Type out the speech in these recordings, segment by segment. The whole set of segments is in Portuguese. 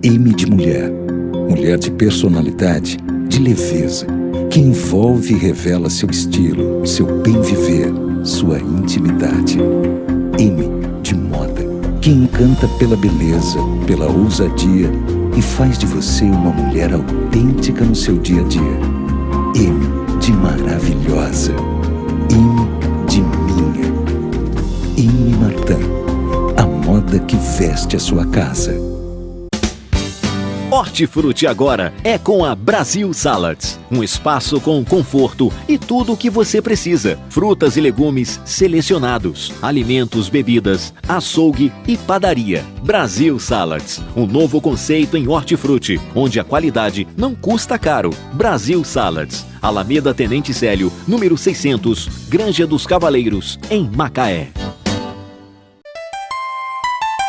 M de mulher. Mulher de personalidade, de leveza, que envolve e revela seu estilo, seu bem viver, sua intimidade. M de moda, que encanta pela beleza, pela ousadia e faz de você uma mulher autêntica no seu dia a dia. M de maravilhosa. M de minha. M Martin, a moda que veste a sua casa. Hortifruti agora é com a Brasil Salads. Um espaço com conforto e tudo o que você precisa. Frutas e legumes selecionados, alimentos, bebidas, açougue e padaria. Brasil Salads, um novo conceito em hortifruti, onde a qualidade não custa caro. Brasil Salads, Alameda Tenente Célio, número 600, Granja dos Cavaleiros, em Macaé.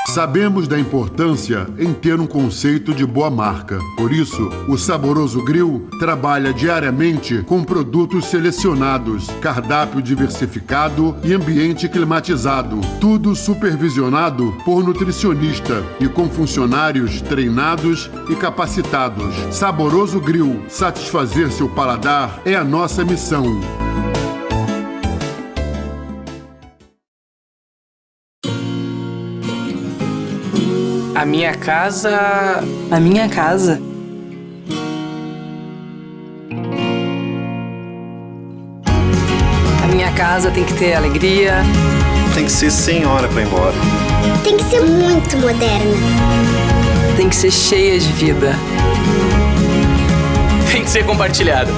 Sabemos da importância em ter um conceito de boa marca. Por isso, o Saboroso Grill trabalha diariamente com produtos selecionados, cardápio diversificado e ambiente climatizado. Tudo supervisionado por nutricionista e com funcionários treinados e capacitados. Saboroso Grill, satisfazer seu paladar é a nossa missão. A minha casa... A minha casa. A minha casa tem que ter alegria. Tem que ser sem hora pra ir embora. Tem que ser muito moderna. Tem que ser cheia de vida. Tem que ser compartilhada.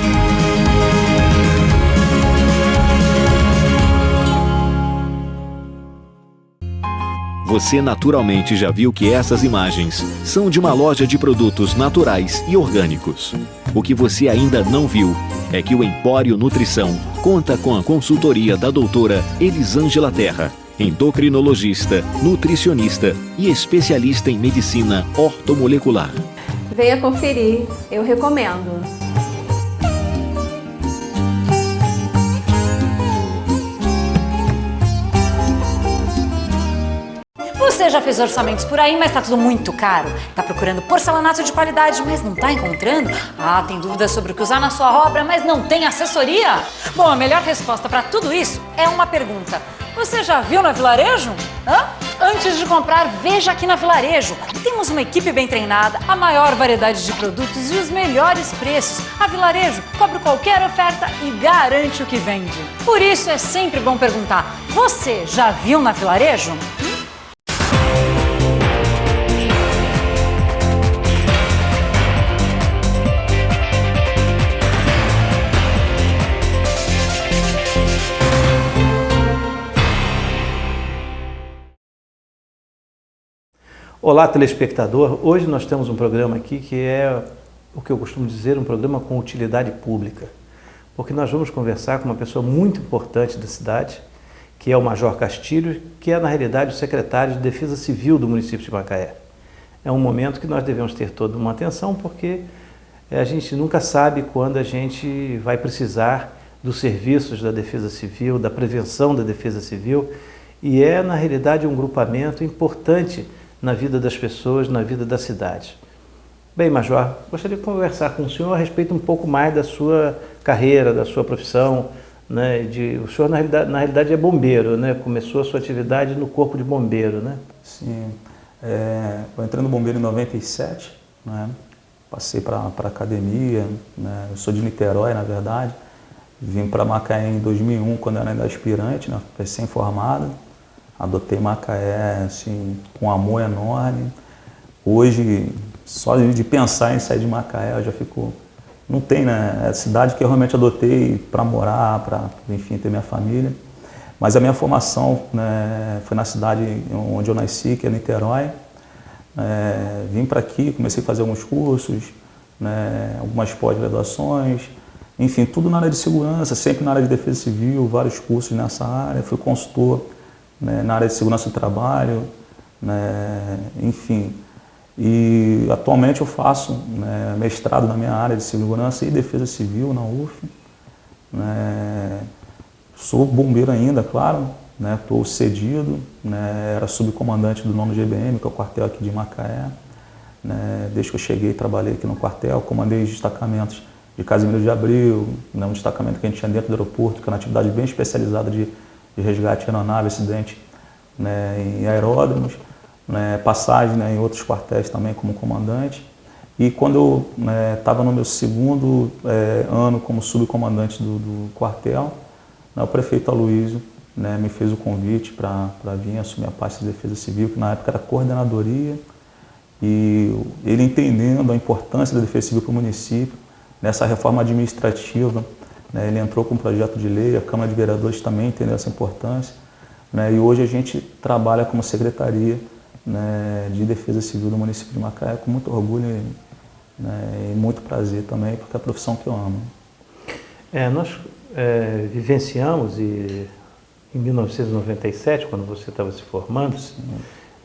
Você naturalmente já viu que essas imagens são de uma loja de produtos naturais e orgânicos. O que você ainda não viu é que o Empório Nutrição conta com a consultoria da doutora Elisângela Terra, endocrinologista, nutricionista e especialista em medicina ortomolecular. Venha conferir, eu recomendo. Você já fez orçamentos por aí, mas tá tudo muito caro? Tá procurando porcelanato de qualidade, mas não tá encontrando? Ah, tem dúvidas sobre o que usar na sua obra, mas não tem assessoria? Bom, a melhor resposta para tudo isso é uma pergunta. Você já viu na Vilarejo? Antes de comprar, veja aqui na Vilarejo. Temos uma equipe bem treinada, a maior variedade de produtos e os melhores preços. A Vilarejo cobre qualquer oferta e garante o que vende. Por isso é sempre bom perguntar, você já viu na Vilarejo? Olá, telespectador. Hoje nós temos um programa aqui que é o que eu costumo dizer, um programa com utilidade pública, porque nós vamos conversar com uma pessoa muito importante da cidade, que é o Major Castilho, que é na realidade o secretário de Defesa Civil do município de Macaé. É um momento que nós devemos ter toda uma atenção, porque a gente nunca sabe quando a gente vai precisar dos serviços da Defesa Civil, da prevenção da Defesa Civil, e é na realidade um grupamento importante na vida das pessoas, na vida da cidade. Bem, Major, gostaria de conversar com o senhor a respeito um pouco mais da sua carreira, da sua profissão, né? O senhor, na realidade, é bombeiro, né? Começou a sua atividade no Corpo de Bombeiro, né? Sim, eu entrei no bombeiro em 97, né? Passei para a academia, né? Eu sou de Niterói, na verdade. Vim para Macaé em 2001, quando eu era ainda aspirante, né? Recém-formado. Adotei Macaé assim, com amor enorme. Hoje, só de pensar em sair de Macaé, eu já fico... Não tem, né? É a cidade que eu realmente adotei para morar, para, enfim, ter minha família. Mas a minha formação, né, foi na cidade onde eu nasci, que é Niterói. Vim para aqui, comecei a fazer alguns cursos, né, algumas pós-graduações. Enfim, tudo na área de segurança, sempre na área de defesa civil, vários cursos nessa área. Fui consultor, né, na área de segurança do trabalho, né, enfim. E atualmente eu faço, né, mestrado na minha área de segurança e defesa civil na UF. Né, sou bombeiro ainda, claro, estou cedido, né, era subcomandante do 9º GBM, que é o quartel aqui de Macaé. né? Desde que eu cheguei, trabalhei aqui no quartel, comandei os destacamentos de Casimiro de Abreu, né? Um destacamento que a gente tinha dentro do aeroporto, que é uma atividade bem especializada de resgate de aeronave, acidente, né? Em aeródromos, né? Passagem, né? Em outros quartéis também como comandante. E quando eu estava no meu segundo ano como subcomandante do quartel, né? O prefeito Aloysio, né? Me fez o convite para vir assumir a pasta de Defesa Civil, que na época era coordenadoria, e ele entendendo a importância da Defesa Civil para o município, nessa reforma administrativa, né? Ele entrou com um projeto de lei, a Câmara de Vereadores também entendeu essa importância, né? E hoje a gente trabalha como secretaria, né? De Defesa Civil do município de Macaé com muito orgulho, né? E muito prazer também, porque é a profissão que eu amo. Nós vivenciamos em 1997, quando você estava se formando,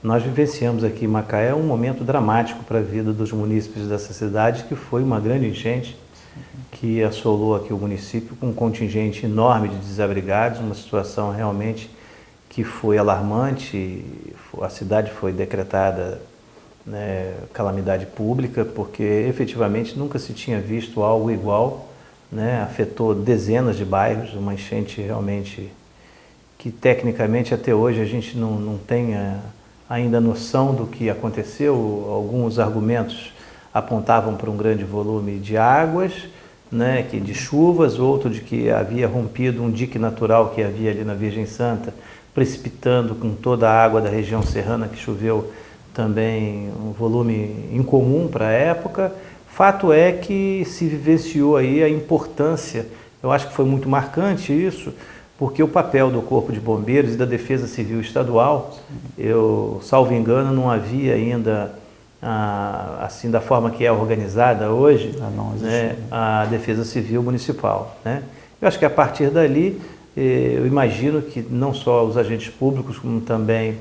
nós vivenciamos aqui em Macaé um momento dramático para a vida dos munícipes dessa cidade, que foi uma grande enchente que assolou aqui o município com um contingente enorme de desabrigados, uma situação realmente que foi alarmante. A cidade foi decretada, né, calamidade pública, porque efetivamente nunca se tinha visto algo igual, né? Afetou dezenas de bairros, uma enchente realmente que tecnicamente até hoje a gente não tem ainda noção do que aconteceu. Alguns argumentos apontavam para um grande volume de águas, né, de chuvas, outro de que havia rompido um dique natural que havia ali na Virgem Santa, precipitando com toda a água da região serrana que choveu também um volume incomum para a época. Fato é que se vivenciou aí a importância, eu acho que foi muito marcante isso, porque o papel do Corpo de Bombeiros e da Defesa Civil Estadual, eu, salvo engano, não havia ainda, assim, da forma que é organizada hoje, né, a Defesa Civil Municipal, né? Eu acho que a partir dali, eu imagino que não só os agentes públicos, como também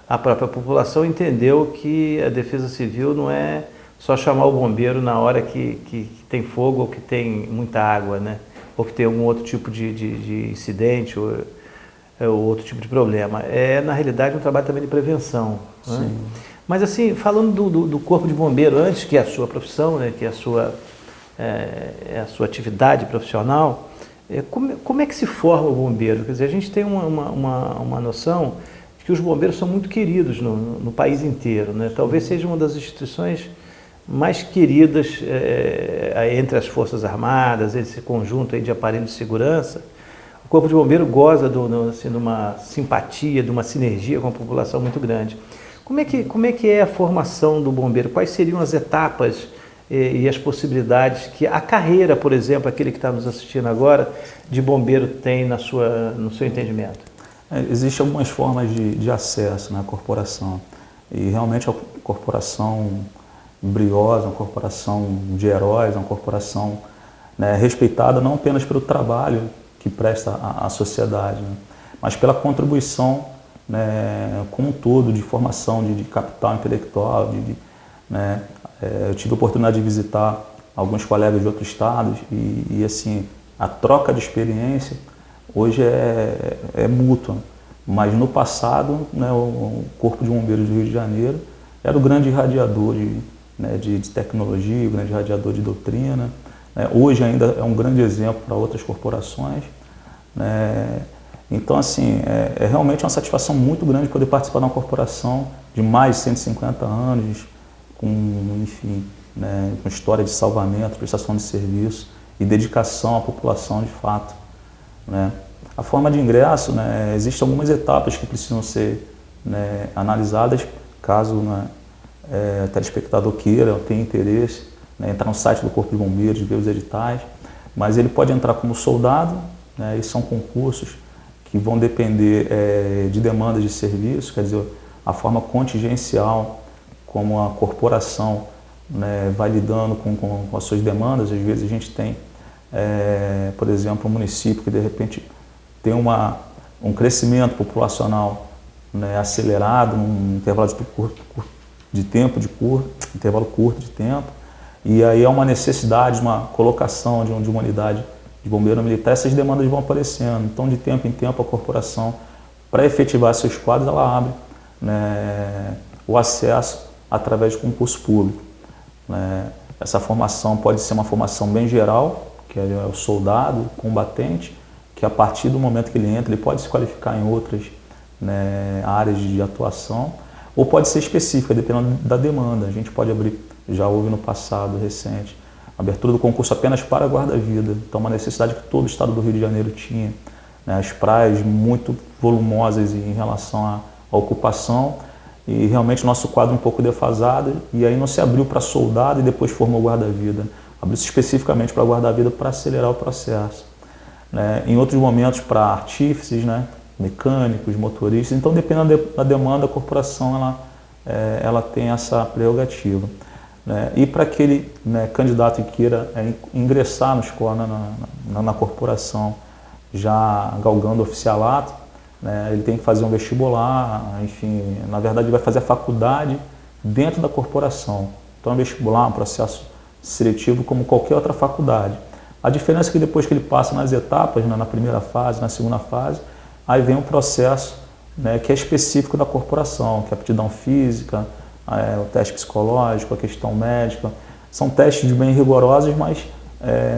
a própria população entendeu que a Defesa Civil não é só chamar o bombeiro na hora que tem fogo ou que tem muita água, né? Ou que tem algum outro tipo de incidente ou outro tipo de problema. É, na realidade, um trabalho também de prevenção, né? Mas, assim, falando do Corpo de Bombeiro, antes que a sua profissão, né, que a sua atividade profissional, como é que se forma o bombeiro? Quer dizer, a gente tem uma noção de que os bombeiros são muito queridos no país inteiro, né? Talvez seja uma das instituições mais queridas entre as Forças Armadas, esse conjunto aí de aparelhos de segurança. O Corpo de Bombeiro goza de uma simpatia, de uma sinergia com a população muito grande. Como é que é a formação do bombeiro? Quais seriam as etapas e as possibilidades que a carreira, por exemplo, aquele que está nos assistindo agora, de bombeiro tem no seu entendimento? Existem algumas formas de acesso na corporação. E realmente a corporação briosa, uma corporação de heróis, uma corporação, né, respeitada não apenas pelo trabalho que presta à sociedade, né, mas pela contribuição, né, como um todo, de formação, de capital intelectual. Né, eu tive a oportunidade de visitar alguns colegas de outros estados e assim, a troca de experiência hoje é mútua, mas no passado, né, o Corpo de Bombeiros do Rio de Janeiro era o grande irradiador de tecnologia, o grande irradiador de doutrina, né? Hoje ainda é um grande exemplo para outras corporações, né? Então, assim, é realmente uma satisfação muito grande poder participar de uma corporação de mais de 150 anos, com, enfim, né, com história de salvamento, prestação de serviço e dedicação à população de fato, né? A forma de ingresso, né, existem algumas etapas que precisam ser, né, analisadas, caso, né, o telespectador queira, tenha interesse, né, entrar no site do Corpo de Bombeiros, ver os editais, mas ele pode entrar como soldado, né, e são concursos que vão depender de demandas de serviço, quer dizer, a forma contingencial como a corporação, né, vai lidando com as suas demandas. Às vezes a gente tem, por exemplo, um município que de repente tem um crescimento populacional, né, acelerado, num intervalo intervalo curto de tempo, e aí há uma necessidade, uma colocação de uma unidade de bombeiro militar. Essas demandas vão aparecendo. Então, de tempo em tempo, a corporação, para efetivar seus quadros, ela abre, né, o acesso através de concurso público, né? Essa formação pode ser uma formação bem geral, que é o soldado, combatente, que a partir do momento que ele entra, ele pode se qualificar em outras, né, áreas de atuação, ou pode ser específica, dependendo da demanda. A gente pode abrir, já houve no passado recente, a abertura do concurso apenas para guarda-vida, então uma necessidade que todo o estado do Rio de Janeiro tinha, né, as praias muito volumosas em relação à ocupação, e realmente nosso quadro um pouco defasado, e aí não se abriu para soldado e depois formou guarda-vida. Abriu-se especificamente para guarda-vida para acelerar o processo. Né? Em outros momentos para artífices, né? Mecânicos, motoristas. Então, dependendo da demanda, a corporação ela tem essa prerrogativa. Né? E para aquele, né, candidato que queira ingressar no escola, na corporação, já galgando oficialato, né, ele tem que fazer um vestibular, enfim, na verdade ele vai fazer a faculdade dentro da corporação. Então, é um vestibular, um processo seletivo como qualquer outra faculdade. A diferença é que depois que ele passa nas etapas, né, na primeira fase, na segunda fase, aí vem um processo, né, que é específico da corporação, que é a aptidão física, o teste psicológico, a questão médica. São testes bem rigorosos, mas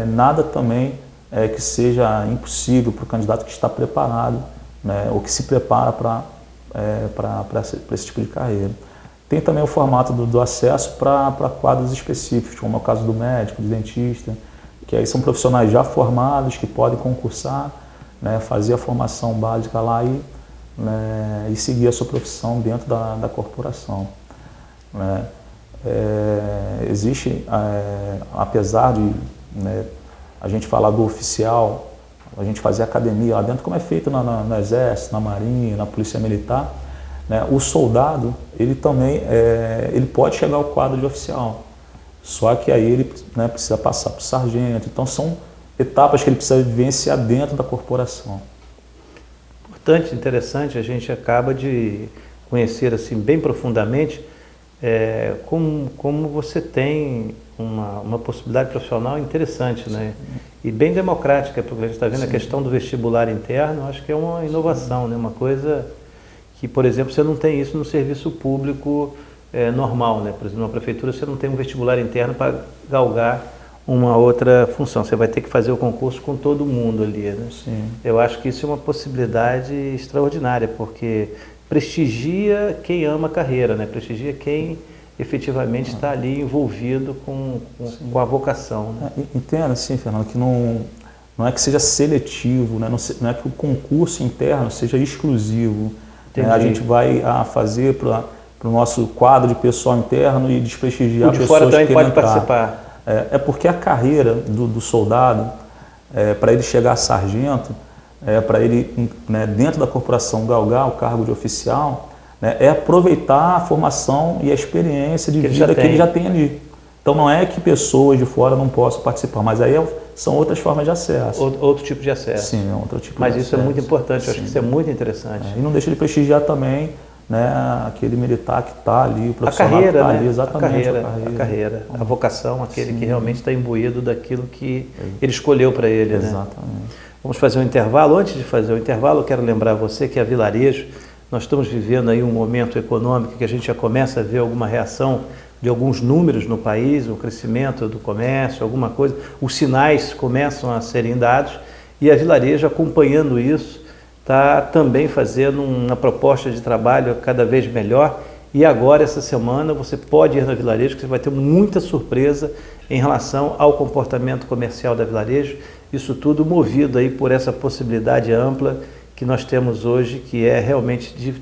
nada também que seja impossível para o candidato que está preparado, né, ou que se prepara para esse tipo de carreira. Tem também o formato do acesso para quadros específicos, como é o caso do médico, do dentista, que aí são profissionais já formados que podem concursar, né, fazer a formação básica lá e seguir a sua profissão dentro da corporação. Né. Existe, apesar de, né, a gente falar do oficial, a gente fazer academia lá dentro, como é feito no Exército, na Marinha, na Polícia Militar, né, o soldado, ele também ele pode chegar ao quadro de oficial, só que aí ele, né, precisa passar para o sargento. Então são etapas que ele precisa vivenciar dentro da corporação. Importante, interessante, a gente acaba de conhecer assim bem profundamente como você tem uma possibilidade profissional interessante, né? E bem democrática, porque a gente está vendo. Sim. A questão do vestibular interno, acho que é uma inovação, né? Uma coisa que, por exemplo, você não tem isso no serviço público normal, né? Por exemplo, na prefeitura você não tem um vestibular interno para galgar uma outra função. Você vai ter que fazer o concurso com todo mundo ali, né? Sim. Eu acho que isso é uma possibilidade extraordinária, porque prestigia quem ama a carreira, né? Prestigia quem efetivamente está ali envolvido com a vocação. Né? Entenda, sim, Fernando, que não é que seja seletivo, né? Não é que o concurso interno seja exclusivo. A gente vai fazer para o nosso quadro de pessoal interno e desprestigiar pessoas que fora também pode participar. É porque a carreira do soldado, para ele chegar a sargento, para ele, né, dentro da corporação, galgar o cargo de oficial, né, é aproveitar a formação e a experiência de vida que ele já tem ali. Então não é que pessoas de fora não possam participar, mas aí são outras formas de acesso. Outro tipo de acesso. Sim, outro tipo mas de isso acesso. É muito importante, eu acho Sim. que isso é muito interessante. E não deixa de prestigiar também, né, aquele militar que está ali, o profissional que está ali, né? exatamente. A carreira, a vocação, aquele Sim. que realmente está imbuído daquilo que ele escolheu para ele. Exatamente. Né? Vamos fazer um intervalo. Antes de fazer o intervalo, eu quero lembrar você que a Vilarejo, nós estamos vivendo aí um momento econômico que a gente já começa a ver alguma reação de alguns números no país, o crescimento do comércio, alguma coisa, os sinais começam a serem dados e a Vilarejo, acompanhando isso, está também fazendo uma proposta de trabalho cada vez melhor. E agora, essa semana, você pode ir na Vilarejo, que você vai ter muita surpresa em relação ao comportamento comercial da Vilarejo. Isso tudo movido aí por essa possibilidade ampla que nós temos hoje, que é realmente de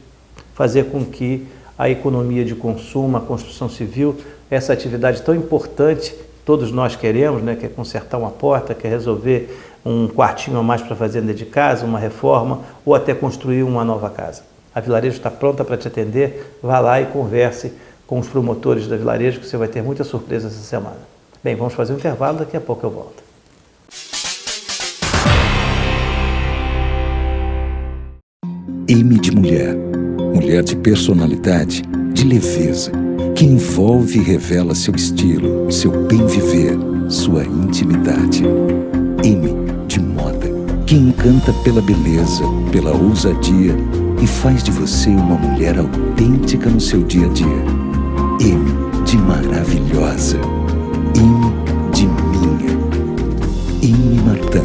fazer com que a economia de consumo, a construção civil, essa atividade tão importante, todos nós queremos, né, que é consertar uma porta, que é resolver um quartinho a mais para fazer dentro de casa, uma reforma, ou até construir uma nova casa. A Vilarejo está pronta para te atender. Vá lá e converse com os promotores da Vilarejo, que você vai ter muita surpresa essa semana. Bem, vamos fazer um intervalo, daqui a pouco eu volto. M de mulher. Mulher de personalidade, de leveza, que envolve e revela seu estilo, seu bem viver, sua intimidade. M de moda, que encanta pela beleza, pela ousadia e faz de você uma mulher autêntica no seu dia a dia. M de maravilhosa. M de minha. M Martin,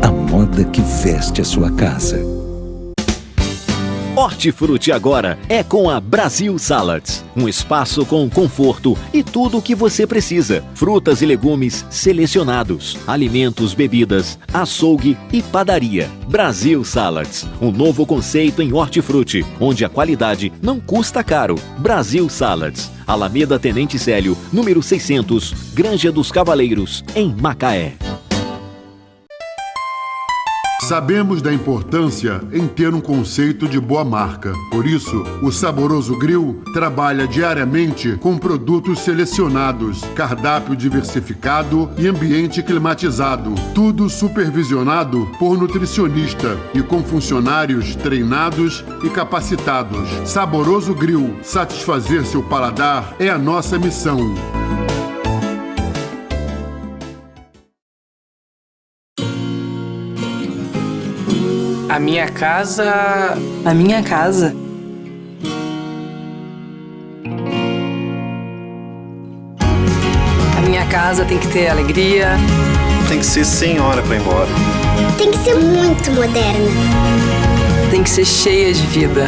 a moda que veste a sua casa. Hortifruti agora é com a Brasil Salads, um espaço com conforto e tudo o que você precisa. Frutas e legumes selecionados, alimentos, bebidas, açougue e padaria. Brasil Salads, um novo conceito em hortifruti, onde a qualidade não custa caro. Brasil Salads, Alameda Tenente Célio, número 600, Granja dos Cavaleiros, em Macaé. Sabemos da importância em ter um conceito de boa marca. Por isso, o Saboroso Grill trabalha diariamente com produtos selecionados, cardápio diversificado e ambiente climatizado. Tudo supervisionado por nutricionista e com funcionários treinados e capacitados. Saboroso Grill, satisfazer seu paladar é a nossa missão. A minha casa... A minha casa. A minha casa tem que ter alegria. Tem que ser sem hora para ir embora. Tem que ser muito moderna. Tem que ser cheia de vida.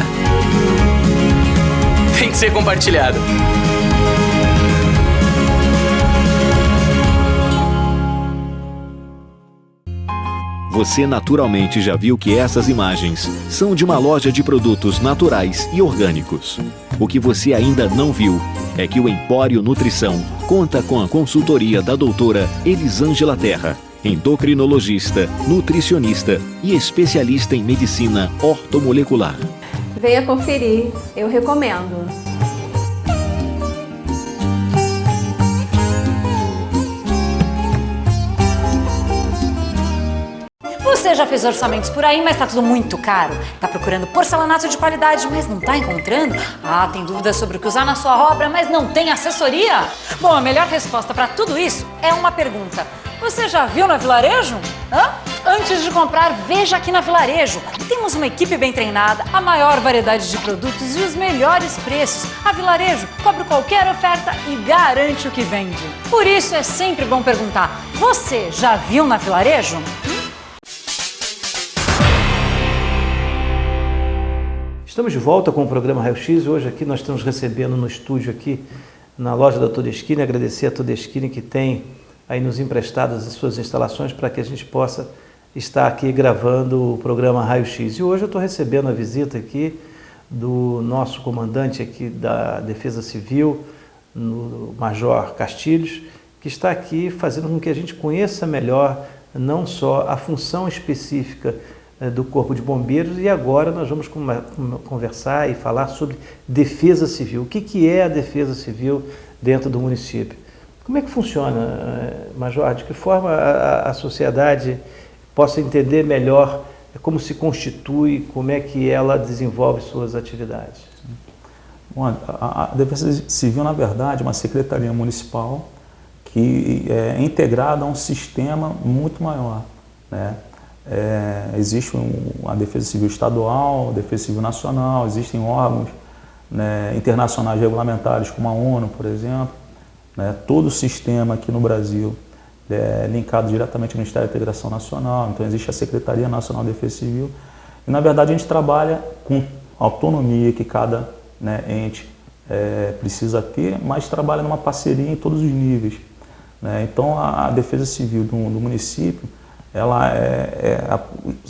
Tem que ser compartilhado. Você naturalmente já viu que essas imagens são de uma loja de produtos naturais e orgânicos. O que você ainda não viu é que o Empório Nutrição conta com a consultoria da doutora Elisângela Terra, endocrinologista, nutricionista e especialista em medicina ortomolecular. Venha conferir, eu recomendo. Você já fez orçamentos por aí, mas tá tudo muito caro? Tá procurando porcelanato de qualidade, mas não tá encontrando? Ah, tem dúvidas sobre o que usar na sua obra, mas não tem assessoria? Bom, a melhor resposta para tudo isso é uma pergunta. Você já viu na Vilarejo? Antes de comprar, veja aqui na Vilarejo. Temos uma equipe bem treinada, a maior variedade de produtos e os melhores preços. A Vilarejo cobre qualquer oferta e garante o que vende. Por isso é sempre bom perguntar, você já viu na Vilarejo? Estamos de volta com o programa Raio X. Hoje aqui nós estamos recebendo no estúdio aqui na loja da Todeschini. Agradecer a Todeschini que tem aí nos emprestado as suas instalações para que a gente possa estar aqui gravando o programa Raio X. E hoje eu estou recebendo a visita aqui do nosso comandante aqui da Defesa Civil, no Major Castilhos, que está aqui fazendo com que a gente conheça melhor não só a função específica do Corpo de Bombeiros, e agora nós vamos conversar e falar sobre defesa civil. O que é a defesa civil dentro do município? Como é que funciona, Major? De que forma a sociedade possa entender melhor como se constitui, como é que ela desenvolve suas atividades? Bom, a Defesa Civil, na verdade, é uma secretaria municipal que é integrada a um sistema muito maior, né? Existe a Defesa Civil Estadual, a Defesa Civil Nacional, existem órgãos, né, internacionais regulamentares como a ONU, por exemplo, né? Todo o sistema aqui no Brasil é linkado diretamente ao Ministério da Integração Nacional, então existe a Secretaria Nacional de Defesa Civil e, na verdade, a gente trabalha com autonomia que cada, né, ente precisa ter, mas trabalha numa parceria em todos os níveis, né? Então a Defesa Civil do município, ela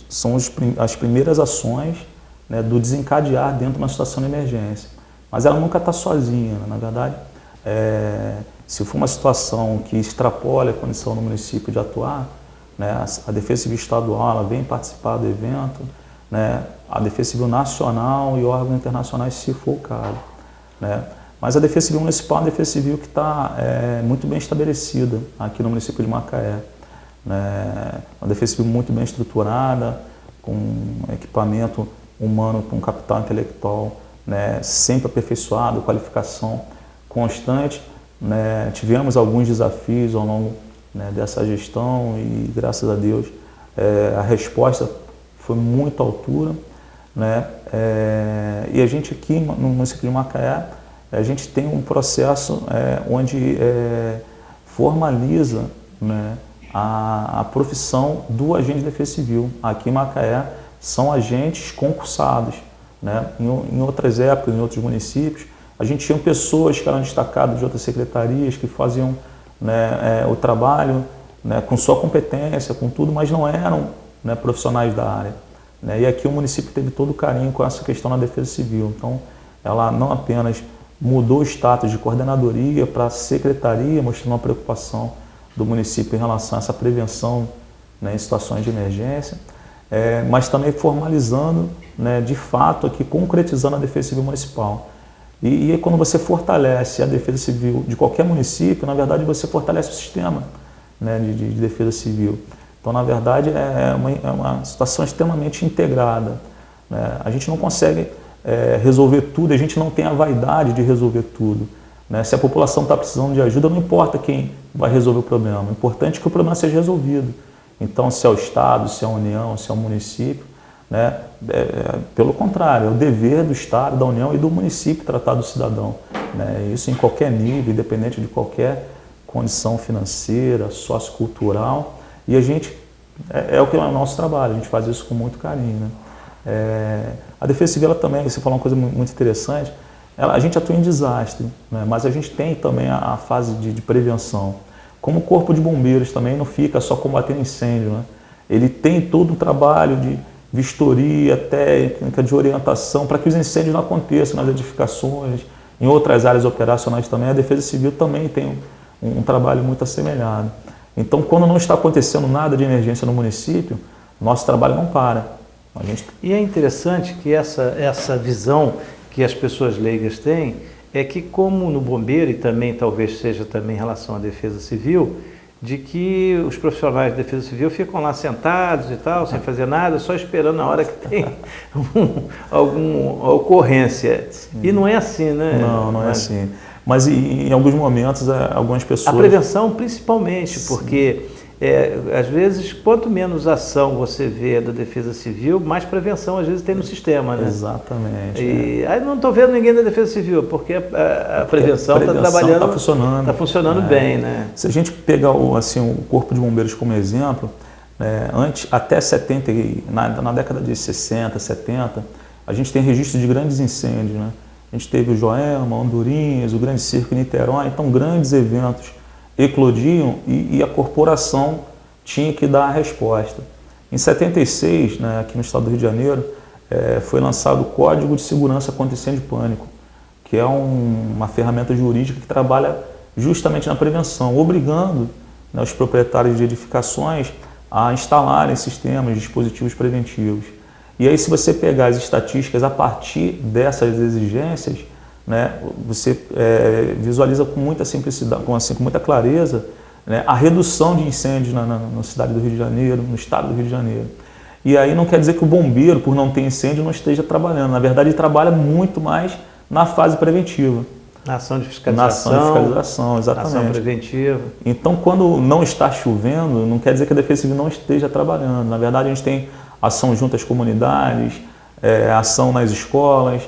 são as primeiras ações, né, do desencadear dentro de uma situação de emergência. Mas ela nunca está sozinha, né? Na verdade, se for uma situação que extrapole a condição do município de atuar, né, a Defesa Civil Estadual ela vem participar do evento, né, a Defesa Civil Nacional e órgãos internacionais, se for o caso, né? Mas a Defesa Civil Municipal é uma Defesa Civil que está muito bem estabelecida aqui no município de Macaé. Uma defesa civil muito bem estruturada, com equipamento humano, com capital intelectual, né, sempre aperfeiçoado, qualificação constante, né? Tivemos alguns desafios ao longo, né, dessa gestão e, graças a Deus, a resposta foi muito à altura, né? E a gente aqui no município de Macaé a gente tem um processo onde formaliza, né, a profissão do agente de defesa civil. Aqui em Macaé são agentes concursados, né? Em outras épocas, em outros municípios, a gente tinha pessoas que eram destacadas de outras secretarias, que faziam, né, o trabalho, né, com sua competência, com tudo, mas não eram, né, profissionais da área, né? E aqui o município teve todo o carinho com essa questão da defesa civil. Então, ela não apenas mudou o status de coordenadoria para secretaria, mostrando uma preocupação do município em relação a essa prevenção, né, em situações de emergência, mas também formalizando, né, de fato, aqui concretizando a defesa civil municipal. E quando você fortalece a defesa civil de qualquer município, na verdade você fortalece o sistema, né, de defesa civil. Então, na verdade, é uma situação extremamente integrada, né? A gente não consegue resolver tudo, a gente não tem a vaidade de resolver tudo, né? Se a população está precisando de ajuda, não importa quem vai resolver o problema, o importante é que o problema seja resolvido. Então, se é o Estado, se é a União, se é o município, né? Pelo contrário, é o dever do Estado, da União e do município tratar do cidadão, né? Isso em qualquer nível, independente de qualquer condição financeira, sociocultural, e a gente, o que é o nosso trabalho, a gente faz isso com muito carinho, né? A defesa civil, ela também, você falou uma coisa muito interessante, a gente atua em desastre, né? Mas a gente tem também a fase de prevenção. Como o Corpo de Bombeiros também não fica só combatendo incêndio, né? Ele tem todo um trabalho de vistoria, técnica, de orientação, para que os incêndios não aconteçam nas edificações, em outras áreas operacionais também. A Defesa Civil também tem um trabalho muito assemelhado. Então, quando não está acontecendo nada de emergência no município, nosso trabalho não para. E é interessante que essa visão que as pessoas leigas têm é que, como no bombeiro, e também talvez seja também em relação à Defesa Civil, de que os profissionais de defesa civil ficam lá sentados e tal, sem fazer nada, só esperando a hora que tem alguma ocorrência. Sim. E não é assim, né? Não é assim. Mas em alguns momentos, algumas pessoas... A prevenção principalmente, sim, porque às vezes, quanto menos ação você vê da defesa civil, mais prevenção às vezes tem no sistema, né? Exatamente. E aí não estou vendo ninguém da defesa civil, porque a prevenção está trabalhando, está funcionando bem, né? Se a gente pegar o Corpo de Bombeiros como exemplo, até 70, na década de 60, 70, a gente tem registro de grandes incêndios, né? A gente teve o Joelma, Andorinhas, o Grande Circo em Niterói, então grandes eventos eclodiam e a corporação tinha que dar a resposta. Em 76, né, aqui no estado do Rio de Janeiro, foi lançado o Código de Segurança contra Incêndio e Pânico, que é uma ferramenta jurídica que trabalha justamente na prevenção, obrigando, né, os proprietários de edificações a instalarem sistemas, dispositivos preventivos. E aí, se você pegar as estatísticas a partir dessas exigências, né, você visualiza com muita simplicidade, com muita clareza, né, a redução de incêndios na cidade do Rio de Janeiro, no estado do Rio de Janeiro. E aí não quer dizer que o bombeiro, por não ter incêndio, não esteja trabalhando. Na verdade, ele trabalha muito mais na fase preventiva. Na ação de fiscalização. Na ação de fiscalização, exatamente. Ação preventiva. Então, quando não está chovendo, não quer dizer que a Defesa Civil não esteja trabalhando. Na verdade, a gente tem ação junto às comunidades, ação nas escolas,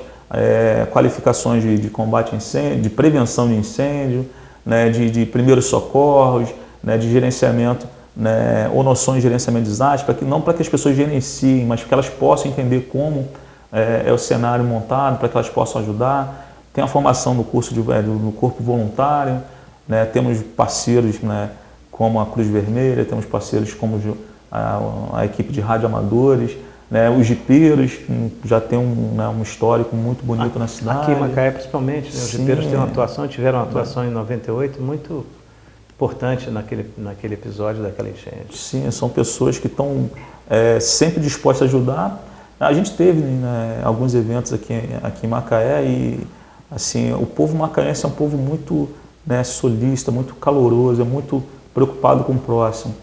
qualificações de combate a incêndio, de prevenção de incêndio, né, de primeiros socorros, né, de gerenciamento, né, ou noções de gerenciamento de desastre, não para que as pessoas gerenciem, mas para que elas possam entender como é o cenário montado, para que elas possam ajudar. Tem a formação no curso do Corpo Voluntário, né, temos parceiros, né, como a Cruz Vermelha, temos parceiros como a equipe de radioamadores, né, os jipeiros já tem um histórico muito bonito na cidade. Aqui em Macaé, principalmente, né, os jipeiros tiveram uma atuação em 98 muito importante naquele episódio daquela enchente. Sim, são pessoas que estão sempre dispostas a ajudar. A gente teve, né, alguns eventos aqui em Macaé e assim, o povo macaense é um povo muito, né, solícita, muito caloroso, é muito preocupado com o próximo.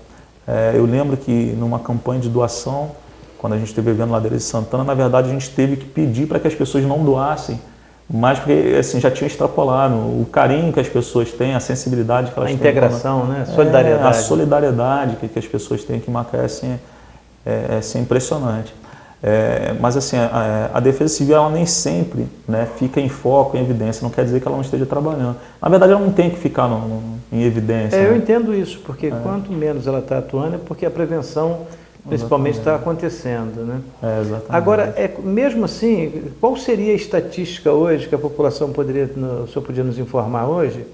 Eu lembro que numa campanha de doação, quando a gente esteve vivendo Ladeira de Santana, na verdade a gente teve que pedir para que as pessoas não doassem, mas porque assim, já tinham extrapolado o carinho que as pessoas têm, a sensibilidade que elas têm. A integração, né? Solidariedade. A solidariedade que as pessoas têm aqui em Macaé assim, é impressionante. Mas assim, a Defesa Civil ela nem sempre, né, fica em foco, em evidência, não quer dizer que ela não esteja trabalhando. Na verdade, ela não tem que ficar em evidência. Eu né? entendo isso, porque quanto menos ela está atuando, é porque a prevenção principalmente está acontecendo. Né? Exatamente. Agora, mesmo assim, qual seria a estatística hoje que a população o senhor podia nos informar hoje?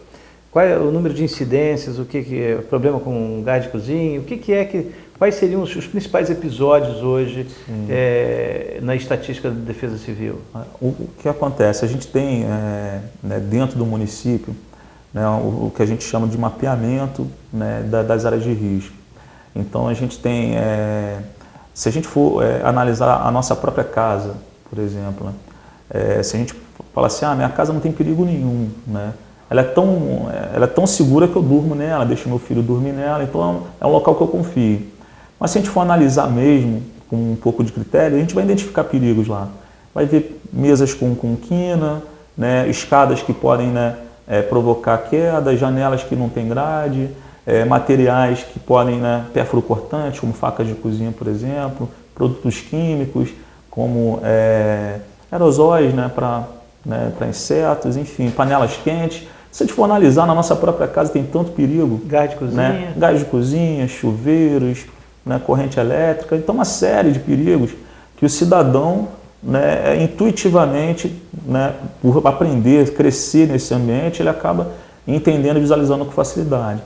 Qual é o número de incidências, o que é problema com gás de cozinha, quais seriam os principais episódios hoje na estatística da Defesa Civil? O que acontece? A gente tem né, dentro do município né, o que a gente chama de mapeamento né, das áreas de risco. Então a gente tem, se a gente for analisar a nossa própria casa, por exemplo, né, se a gente falar assim, minha casa não tem perigo nenhum, né? Ela é tão segura que eu durmo nela, deixo meu filho dormir nela, então é um local que eu confio. Mas se a gente for analisar mesmo, com um pouco de critério, a gente vai identificar perigos lá. Vai ver mesas com quina, né, escadas que podem né, provocar queda, janelas que não tem grade, materiais que podem, né, pérfuro cortante, como facas de cozinha, por exemplo, produtos químicos, como aerosóis né, para insetos, enfim, panelas quentes. Se a gente for analisar, na nossa própria casa tem tanto perigo. Gás de cozinha. Né? Gás de cozinha, chuveiros, né, corrente elétrica. Então, uma série de perigos que o cidadão, né, intuitivamente, né, por aprender, crescer nesse ambiente, ele acaba entendendo e visualizando com facilidade.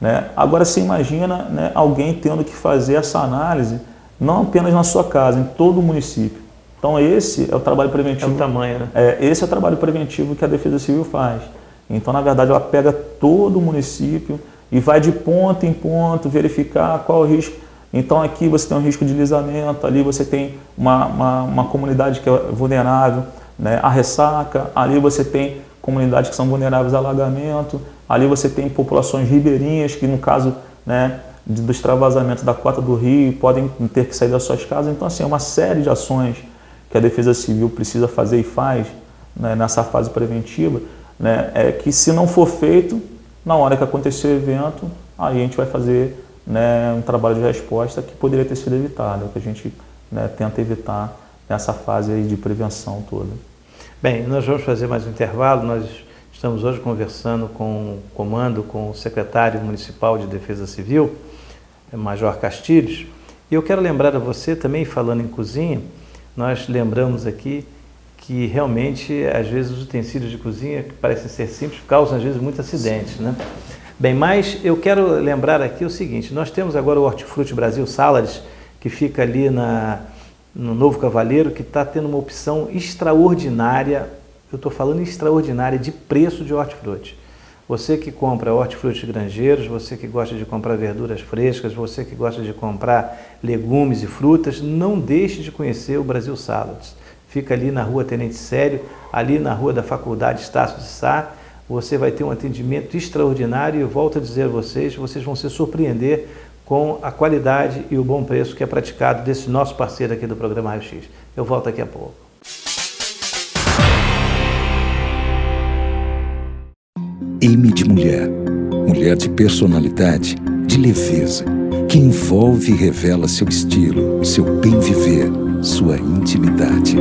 Né? Agora, você imagina né, alguém tendo que fazer essa análise, não apenas na sua casa, em todo o município. Então, esse é o trabalho preventivo. É o tamanho, né? Esse é o trabalho preventivo que a Defesa Civil faz. Então, na verdade, ela pega todo o município e vai de ponto em ponto verificar qual é o risco. Então, aqui você tem um risco de deslizamento, ali você tem uma comunidade que é vulnerável, né, à ressaca, ali você tem comunidades que são vulneráveis a alagamento, ali você tem populações ribeirinhas que, no caso né, do extravasamentos da cota do rio, podem ter que sair das suas casas. Então, assim, é uma série de ações que a Defesa Civil precisa fazer e faz né, nessa fase preventiva, né, que se não for feito, na hora que acontecer o evento, aí a gente vai fazer né, um trabalho de resposta que poderia ter sido evitado, que a gente né, tenta evitar nessa fase aí de prevenção toda. Bem, nós vamos fazer mais um intervalo. Nós estamos hoje conversando com o comando, com o secretário municipal de Defesa Civil, Major Castilhos, e eu quero lembrar a você também, falando em cozinha, nós lembramos aqui que realmente, às vezes, os utensílios de cozinha, que parecem ser simples, causam, às vezes, muitos acidentes, né? Bem, mas eu quero lembrar aqui o seguinte, nós temos agora o Hortifruti Brasil Salads, que fica ali no Novo Cavaleiro, que está tendo uma opção extraordinária, eu estou falando extraordinária, de preço de hortifruti. Você que compra hortifrutis grangeiros, você que gosta de comprar verduras frescas, você que gosta de comprar legumes e frutas, não deixe de conhecer o Brasil Salads. Fica ali na Rua Tenente Sério, ali na Rua da Faculdade Estácio de Sá. Você vai ter um atendimento extraordinário e eu volto a dizer a vocês vão se surpreender com a qualidade e o bom preço que é praticado desse nosso parceiro aqui do programa Raio X. Eu volto daqui a pouco. M de mulher. Mulher de personalidade, de leveza, que envolve e revela seu estilo, seu bem viver, sua intimidade.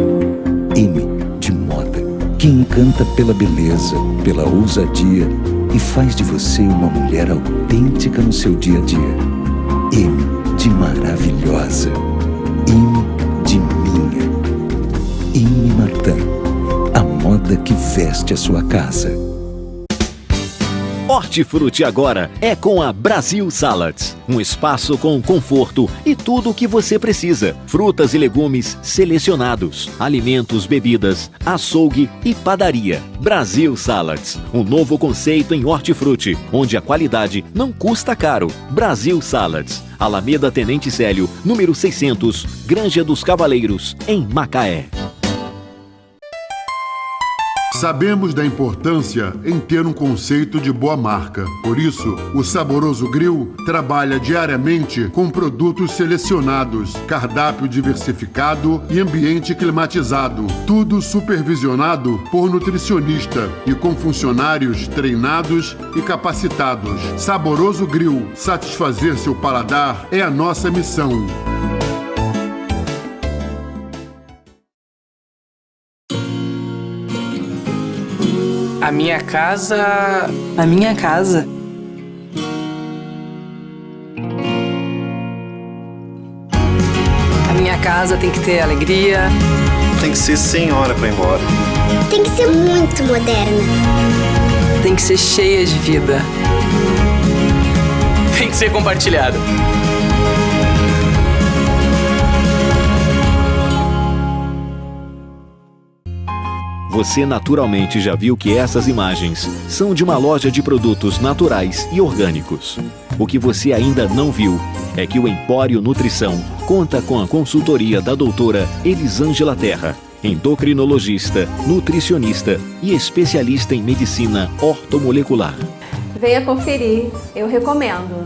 M de moda, que encanta pela beleza, pela ousadia e faz de você uma mulher autêntica no seu dia a dia. M de maravilhosa. M de minha. M Martin, a moda que veste a sua casa. Hortifruti agora é com a Brasil Salads, um espaço com conforto e tudo o que você precisa. Frutas e legumes selecionados, alimentos, bebidas, açougue e padaria. Brasil Salads, um novo conceito em hortifruti, onde a qualidade não custa caro. Brasil Salads, Alameda Tenente Célio, número 600, Granja dos Cavaleiros, em Macaé. Sabemos da importância em ter um conceito de boa marca. Por isso, o Saboroso Grill trabalha diariamente com produtos selecionados, cardápio diversificado e ambiente climatizado. Tudo supervisionado por nutricionista e com funcionários treinados e capacitados. Saboroso Grill, satisfazer seu paladar é a nossa missão. A minha casa... A minha casa. A minha casa tem que ter alegria. Tem que ser sem hora para ir embora. Tem que ser muito moderna. Tem que ser cheia de vida. Tem que ser compartilhado. Você naturalmente já viu que essas imagens são de uma loja de produtos naturais e orgânicos. O que você ainda não viu é que o Empório Nutrição conta com a consultoria da doutora Elisângela Terra, endocrinologista, nutricionista e especialista em medicina ortomolecular. Venha conferir, eu recomendo.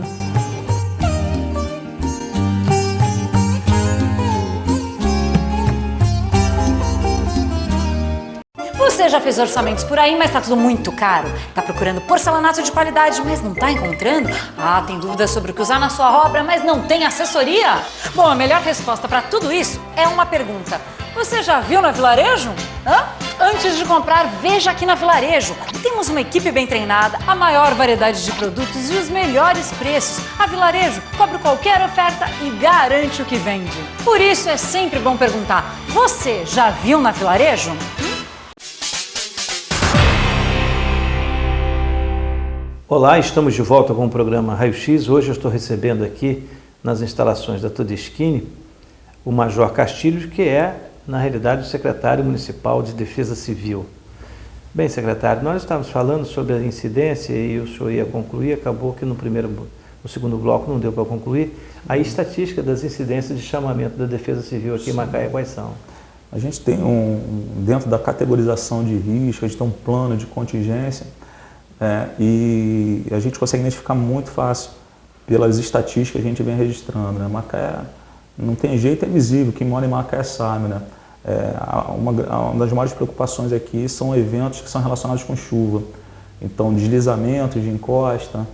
Você já fez orçamentos por aí, mas tá tudo muito caro? Tá procurando porcelanato de qualidade, mas não tá encontrando? Ah, tem dúvidas sobre o que usar na sua obra, mas não tem assessoria? Bom, a melhor resposta para tudo isso é uma pergunta. Você já viu na Vilarejo? Antes de comprar, veja aqui na Vilarejo. Temos uma equipe bem treinada, a maior variedade de produtos e os melhores preços. A Vilarejo cobre qualquer oferta e garante o que vende. Por isso é sempre bom perguntar, você já viu na Vilarejo? Olá, estamos de volta com o programa Raio X. Hoje eu estou recebendo aqui, nas instalações da Todeskine, o Major Castilhos, que é, na realidade, o secretário municipal de Defesa Civil. Bem, secretário, nós estávamos falando sobre a incidência e o senhor ia concluir, acabou que no segundo bloco não deu para concluir. A estatística das incidências de chamamento da Defesa Civil aqui em Macaé, quais são? A gente tem dentro da categorização de risco, a gente tem um plano de contingência, e a gente consegue identificar muito fácil pelas estatísticas que a gente vem registrando, né? Macaé não tem jeito, é visível, quem mora em Macaé sabe, né? Uma das maiores preocupações aqui são eventos que são relacionados com chuva. Então, deslizamentos de encosta,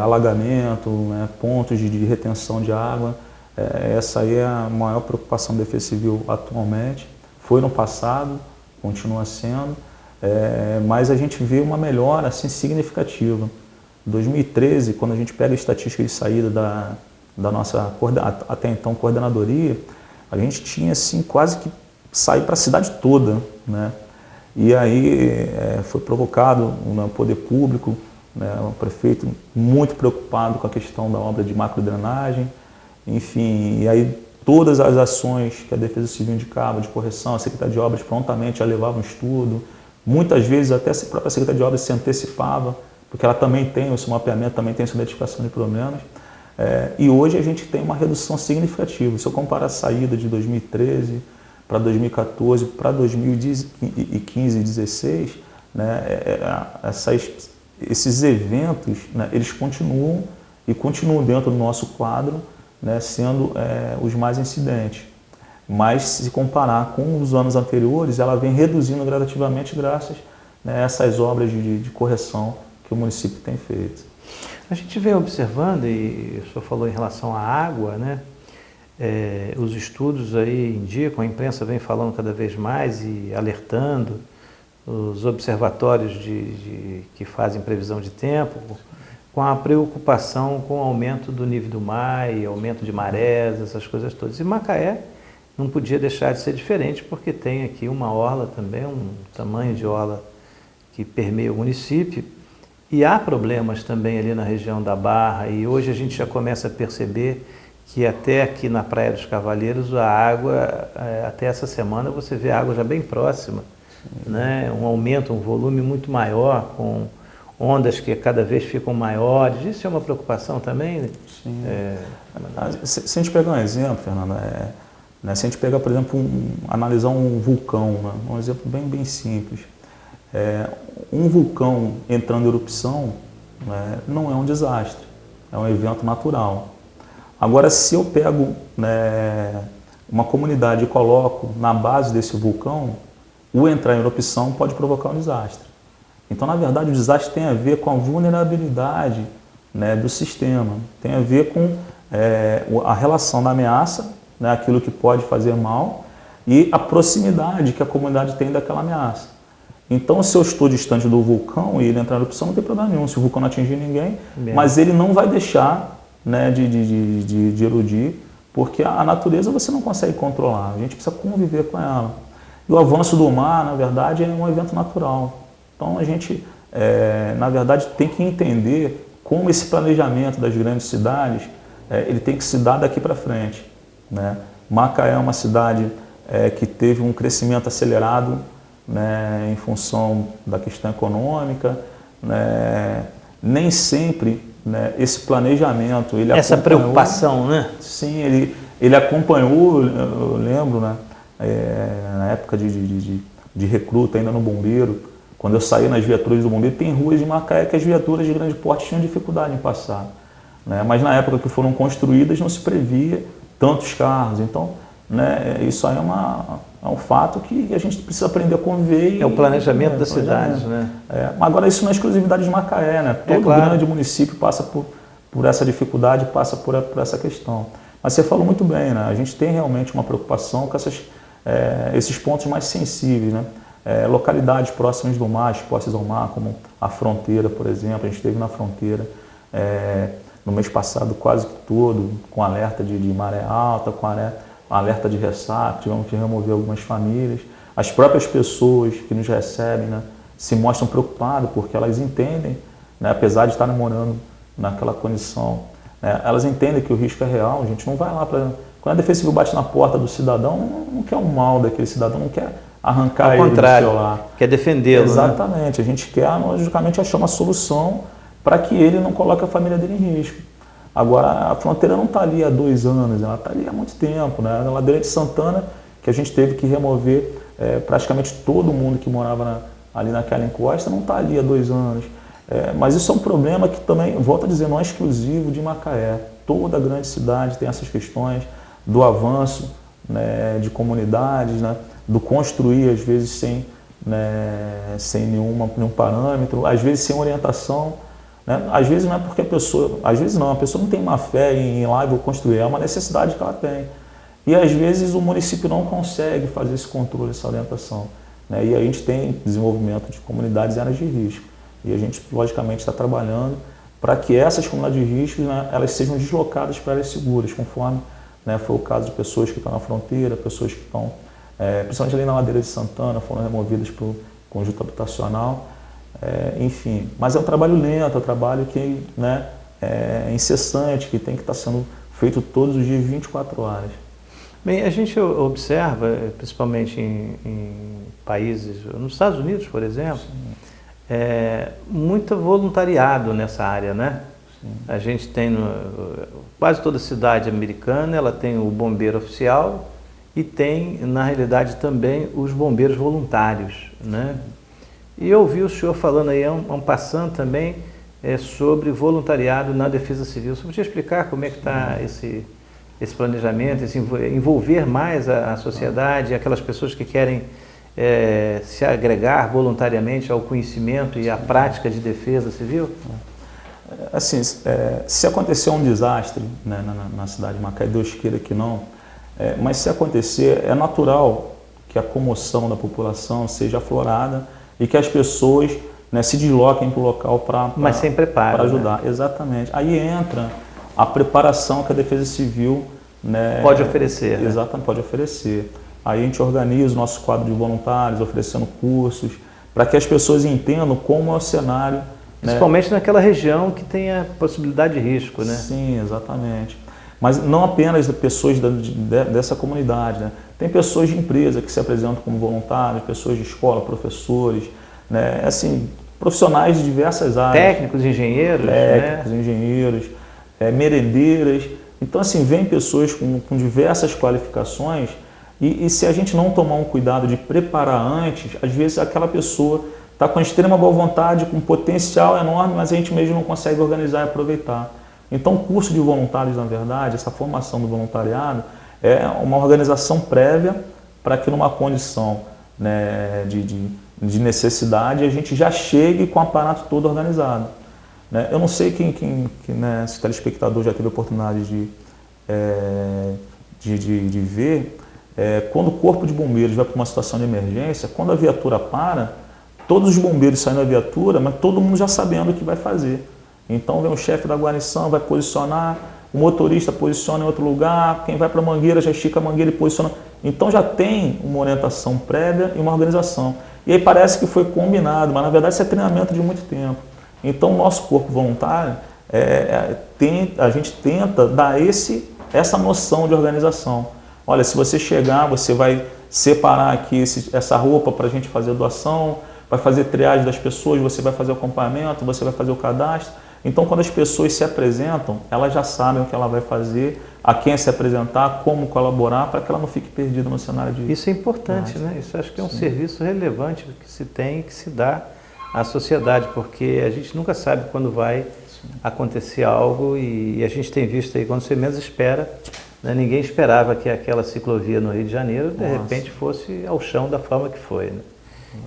alagamento, né? Pontos de retenção de água. Essa aí é a maior preocupação da Defesa Civil atualmente. Foi no passado, continua sendo. Mas a gente vê uma melhora assim, significativa. Em 2013, quando a gente pega a estatística de saída da nossa, até então, coordenadoria, a gente tinha assim, quase que sair para a cidade toda, né? E aí foi provocado no poder público, né? O prefeito muito preocupado com a questão da obra de macrodrenagem, enfim, e aí todas as ações que a Defesa Civil indicava de correção, a Secretaria de Obras prontamente já levava um estudo. Muitas vezes até a própria Secretaria de Obras se antecipava, porque ela também tem esse mapeamento, também tem essa identificação de problemas. E hoje a gente tem uma redução significativa. Se eu comparar a saída de 2013 para 2014 para 2015 e 2016, né, esses eventos, né, eles continuam dentro do nosso quadro, né, sendo os mais incidentes. Mas se comparar com os anos anteriores, ela vem reduzindo gradativamente graças, né, a essas obras de correção que o município tem feito. A gente vem observando, e o senhor falou em relação à água, né? Os estudos aí indicam, a imprensa vem falando cada vez mais e alertando, os observatórios que fazem previsão de tempo, com a preocupação com o aumento do nível do mar e aumento de marés, essas coisas todas. E Macaé não podia deixar de ser diferente, porque tem aqui uma orla também, um tamanho de orla que permeia o município, e há problemas também ali na região da Barra, e hoje a gente já começa a perceber que até aqui na Praia dos Cavaleiros a água, até essa semana você vê a água já bem próxima, né? Um aumento, um volume muito maior, com ondas que cada vez ficam maiores. Isso é uma preocupação também? Sim. Se a gente pegar um exemplo, Fernando, né, se a gente pegar, por exemplo, analisar um vulcão, né, um exemplo bem simples. Um vulcão entrando em erupção, né, não é um desastre, é um evento natural. Agora, se eu pego, né, uma comunidade e coloco na base desse vulcão, o entrar em erupção pode provocar um desastre. Então, na verdade, o desastre tem a ver com a vulnerabilidade, né, do sistema, tem a ver com a relação da ameaça, né, aquilo que pode fazer mal, e a proximidade que a comunidade tem daquela ameaça. Então, se eu estou distante do vulcão e ele entrar na erupção, não tem problema nenhum, se o vulcão não atingir ninguém, mas ele não vai deixar, né, de erudir, porque a natureza você não consegue controlar, a gente precisa conviver com ela. E o avanço do mar, na verdade, é um evento natural. Então, a gente, na verdade, tem que entender como esse planejamento das grandes cidades, ele tem que se dar daqui para frente, né? Macaé é uma cidade que teve um crescimento acelerado, né, em função da questão econômica, né, nem sempre, né, esse planejamento... Essa preocupação, né? Sim, ele acompanhou, eu lembro, né, na época de recruta, ainda no bombeiro, quando eu saí nas viaturas do bombeiro, tem ruas de Macaé que as viaturas de grande porte tinham dificuldade em passar, né, mas na época que foram construídas não se previa tantos carros, então, né, isso aí é um fato que a gente precisa aprender a conviver. É o planejamento das cidades, né? Agora, isso não é exclusividade de Macaé, né? Todo grande município passa por essa dificuldade, passa por essa questão. Mas você falou muito bem, né? A gente tem realmente uma preocupação com esses pontos mais sensíveis, né? Localidades próximas do mar, expostas ao mar, como a Fronteira, por exemplo. A gente esteve na Fronteira no mês passado quase que todo, com alerta de maré alta, com alerta de ressaca, tivemos que remover algumas famílias. As próprias pessoas que nos recebem, né, se mostram preocupadas porque elas entendem, né, apesar de estarem morando naquela condição, né, elas entendem que o risco é real. A gente não vai lá para... Quando a Defesa Civil bate na porta do cidadão, não quer o mal daquele cidadão, não quer arrancar ele do seu lar. Quer defendê-lo. Exatamente. Né? A gente quer, logicamente, achar uma solução para que ele não coloque a família dele em risco. Agora, a Fronteira não está ali há 2 anos, ela está ali há muito tempo. Né? Na ladeira de Santana, que a gente teve que remover praticamente todo mundo que morava ali naquela encosta, não está ali há 2 anos. Mas isso é um problema que também, volto a dizer, não é exclusivo de Macaé. Toda grande cidade tem essas questões do avanço, né, de comunidades, né, do construir, às vezes, sem nenhum parâmetro, às vezes sem orientação. Né? Às vezes não é porque a pessoa não tem má fé em ir lá e vou construir, é uma necessidade que ela tem. E às vezes o município não consegue fazer esse controle, essa orientação. Né? E aí a gente tem desenvolvimento de comunidades em áreas de risco. E a gente, logicamente, está trabalhando para que essas comunidades de risco, né, elas sejam deslocadas para áreas seguras, conforme, né, foi o caso de pessoas que estão na Fronteira, pessoas que estão, principalmente ali na ladeira de Santana, foram removidas para o conjunto habitacional. Enfim, mas é um trabalho lento, é um trabalho que, né, é incessante, que tem que estar sendo feito todos os dias, 24 horas. Bem, a gente observa, principalmente em países, nos Estados Unidos, por exemplo, muito voluntariado nessa área, né? Sim. A gente tem, quase toda cidade americana, ela tem o bombeiro oficial e tem, na realidade, também os bombeiros voluntários, né? E eu ouvi o senhor falando aí, um passando também, sobre voluntariado na Defesa Civil. Você podia explicar como é que está esse planejamento, envolver mais a sociedade, aquelas pessoas que querem se agregar voluntariamente ao conhecimento e à prática de defesa civil? Assim, se acontecer um desastre, né, na cidade de Macaé, Deus queira que não, mas se acontecer, é natural que a comoção da população seja aflorada e que as pessoas, né, se desloquem para o local para ajudar. Né? Exatamente. Aí entra a preparação que a Defesa Civil, né, pode oferecer. Exatamente, né? Pode oferecer. Aí a gente organiza o nosso quadro de voluntários, oferecendo cursos, para que as pessoas entendam como é o cenário. Principalmente, né, naquela região que tem a possibilidade de risco, né? Sim, exatamente. Mas não apenas pessoas dessa comunidade, né? Tem pessoas de empresa que se apresentam como voluntários, pessoas de escola, professores, né? Assim, profissionais de diversas áreas. Técnicos, engenheiros. Técnicos, engenheiros, merendeiras. Então, assim, vem pessoas com diversas qualificações e se a gente não tomar um cuidado de preparar antes, às vezes aquela pessoa está com extrema boa vontade, com um potencial enorme, mas a gente mesmo não consegue organizar e aproveitar. Então, o curso de voluntários, na verdade, essa formação do voluntariado é uma organização prévia para que numa condição, né, de necessidade a gente já chegue com o aparato todo organizado. Né? Eu não sei né, se o telespectador já teve a oportunidade de ver, quando o corpo de bombeiros vai para uma situação de emergência, quando a viatura para, todos os bombeiros saindo da viatura, mas todo mundo já sabendo o que vai fazer. Então vem o chefe da guarnição, vai posicionar, o motorista posiciona em outro lugar, quem vai para a mangueira já estica a mangueira e posiciona. Então já tem uma orientação prévia e uma organização. E aí parece que foi combinado, mas na verdade isso é treinamento de muito tempo. Então o nosso corpo voluntário, a gente tenta dar essa noção de organização. Olha, se você chegar, você vai separar aqui essa roupa para a gente fazer a doação, vai fazer triagem das pessoas, você vai fazer o acompanhamento, você vai fazer o cadastro. Então, quando as pessoas se apresentam, elas já sabem o que ela vai fazer, a quem se apresentar, como colaborar, para que ela não fique perdida no cenário de... Isso é importante, né? Isso acho que é um serviço relevante que se tem, que se dá à sociedade, porque a gente nunca sabe quando vai acontecer algo e a gente tem visto aí, quando você menos espera, né? Ninguém esperava que aquela ciclovia no Rio de Janeiro, de repente, fosse ao chão da forma que foi, né?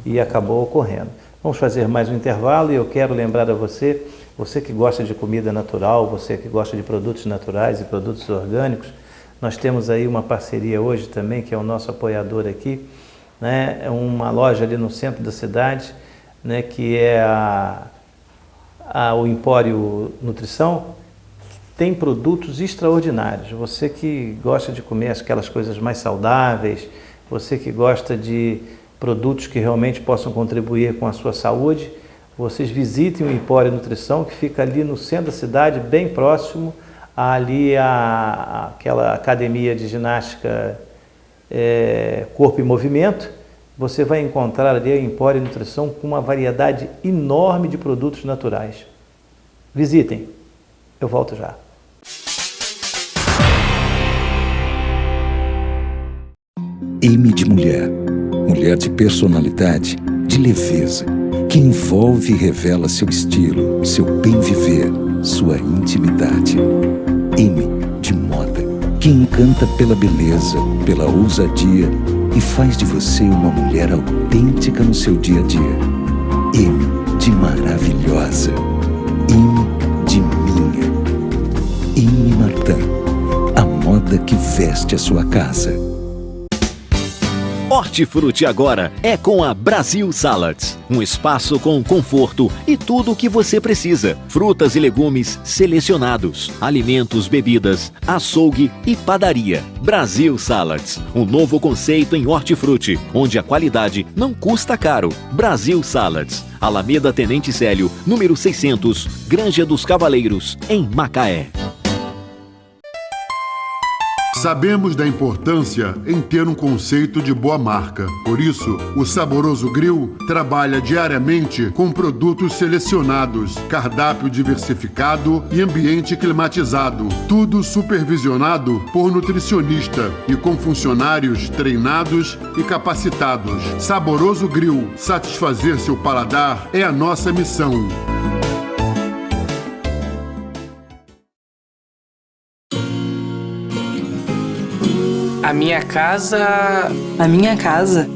E acabou ocorrendo. Vamos fazer mais um intervalo e eu quero lembrar a você que gosta de comida natural, você que gosta de produtos naturais e produtos orgânicos, nós temos aí uma parceria hoje também, que é o nosso apoiador aqui, né? É uma loja ali no centro da cidade, né? Que é o Empório Nutrição, que tem produtos extraordinários. Você que gosta de comer aquelas coisas mais saudáveis, você que gosta de produtos que realmente possam contribuir com a sua saúde, vocês visitem o Empório Nutrição, que fica ali no centro da cidade, bem próximo ali àquela academia de ginástica Corpo e Movimento. Você vai encontrar ali o Empório Nutrição com uma variedade enorme de produtos naturais. Visitem. Eu volto já. M de mulher. Mulher de personalidade, de leveza, que envolve e revela seu estilo, seu bem viver, sua intimidade. M de moda, que encanta pela beleza, pela ousadia e faz de você uma mulher autêntica no seu dia a dia. M de maravilhosa. M de minha. M Martin, a moda que veste a sua casa. Hortifruti agora é com a Brasil Salads, um espaço com conforto e tudo o que você precisa. Frutas e legumes selecionados, alimentos, bebidas, açougue e padaria. Brasil Salads, um novo conceito em hortifruti, onde a qualidade não custa caro. Brasil Salads, Alameda Tenente Célio, número 600, Granja dos Cavaleiros, em Macaé. Sabemos da importância em ter um conceito de boa marca. Por isso, o Saboroso Grill trabalha diariamente com produtos selecionados, cardápio diversificado e ambiente climatizado. Tudo supervisionado por nutricionista e com funcionários treinados e capacitados. Saboroso Grill, satisfazer seu paladar é a nossa missão. A minha casa... A minha casa.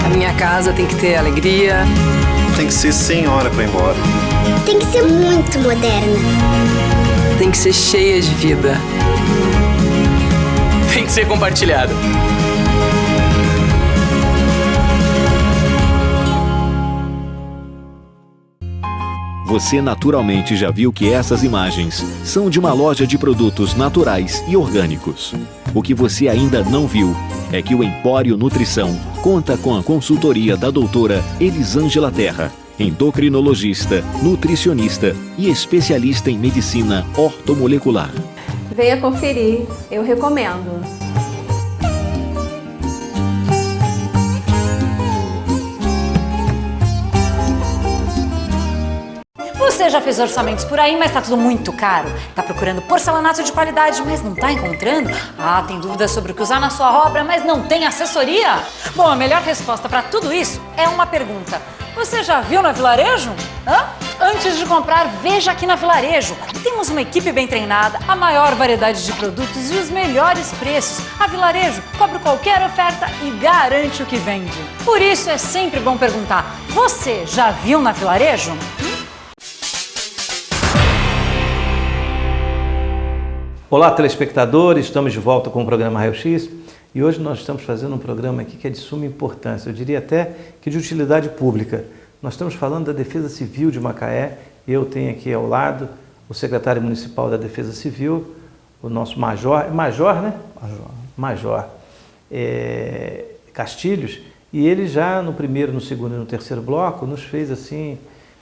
A minha casa tem que ter alegria. Tem que ser sem hora para ir embora. Tem que ser muito moderna. Tem que ser cheia de vida. Tem que ser compartilhado. Você naturalmente já viu que essas imagens são de uma loja de produtos naturais e orgânicos. O que você ainda não viu é que o Empório Nutrição conta com a consultoria da doutora Elisângela Terra, endocrinologista, nutricionista e especialista em medicina ortomolecular. Venha conferir, eu recomendo. Você já fez orçamentos por aí, mas tá tudo muito caro? Tá procurando porcelanato de qualidade, mas não tá encontrando? Ah, tem dúvidas sobre o que usar na sua obra, mas não tem assessoria? Bom, a melhor resposta para tudo isso é uma pergunta. Você já viu na Vilarejo? Antes de comprar, veja aqui na Vilarejo. Temos uma equipe bem treinada, a maior variedade de produtos e os melhores preços. A Vilarejo cobre qualquer oferta e garante o que vende. Por isso é sempre bom perguntar, você já viu na Vilarejo? Olá, telespectadores, estamos de volta com o programa Raio X E hoje nós estamos fazendo um programa aqui que é de suma importância, eu diria até que de utilidade pública. Nós estamos falando da Defesa Civil de Macaé. Eu tenho aqui ao lado o secretário municipal da Defesa Civil, o nosso major, né? Major Castilhos, e ele já no primeiro, no segundo e no terceiro bloco nos fez assim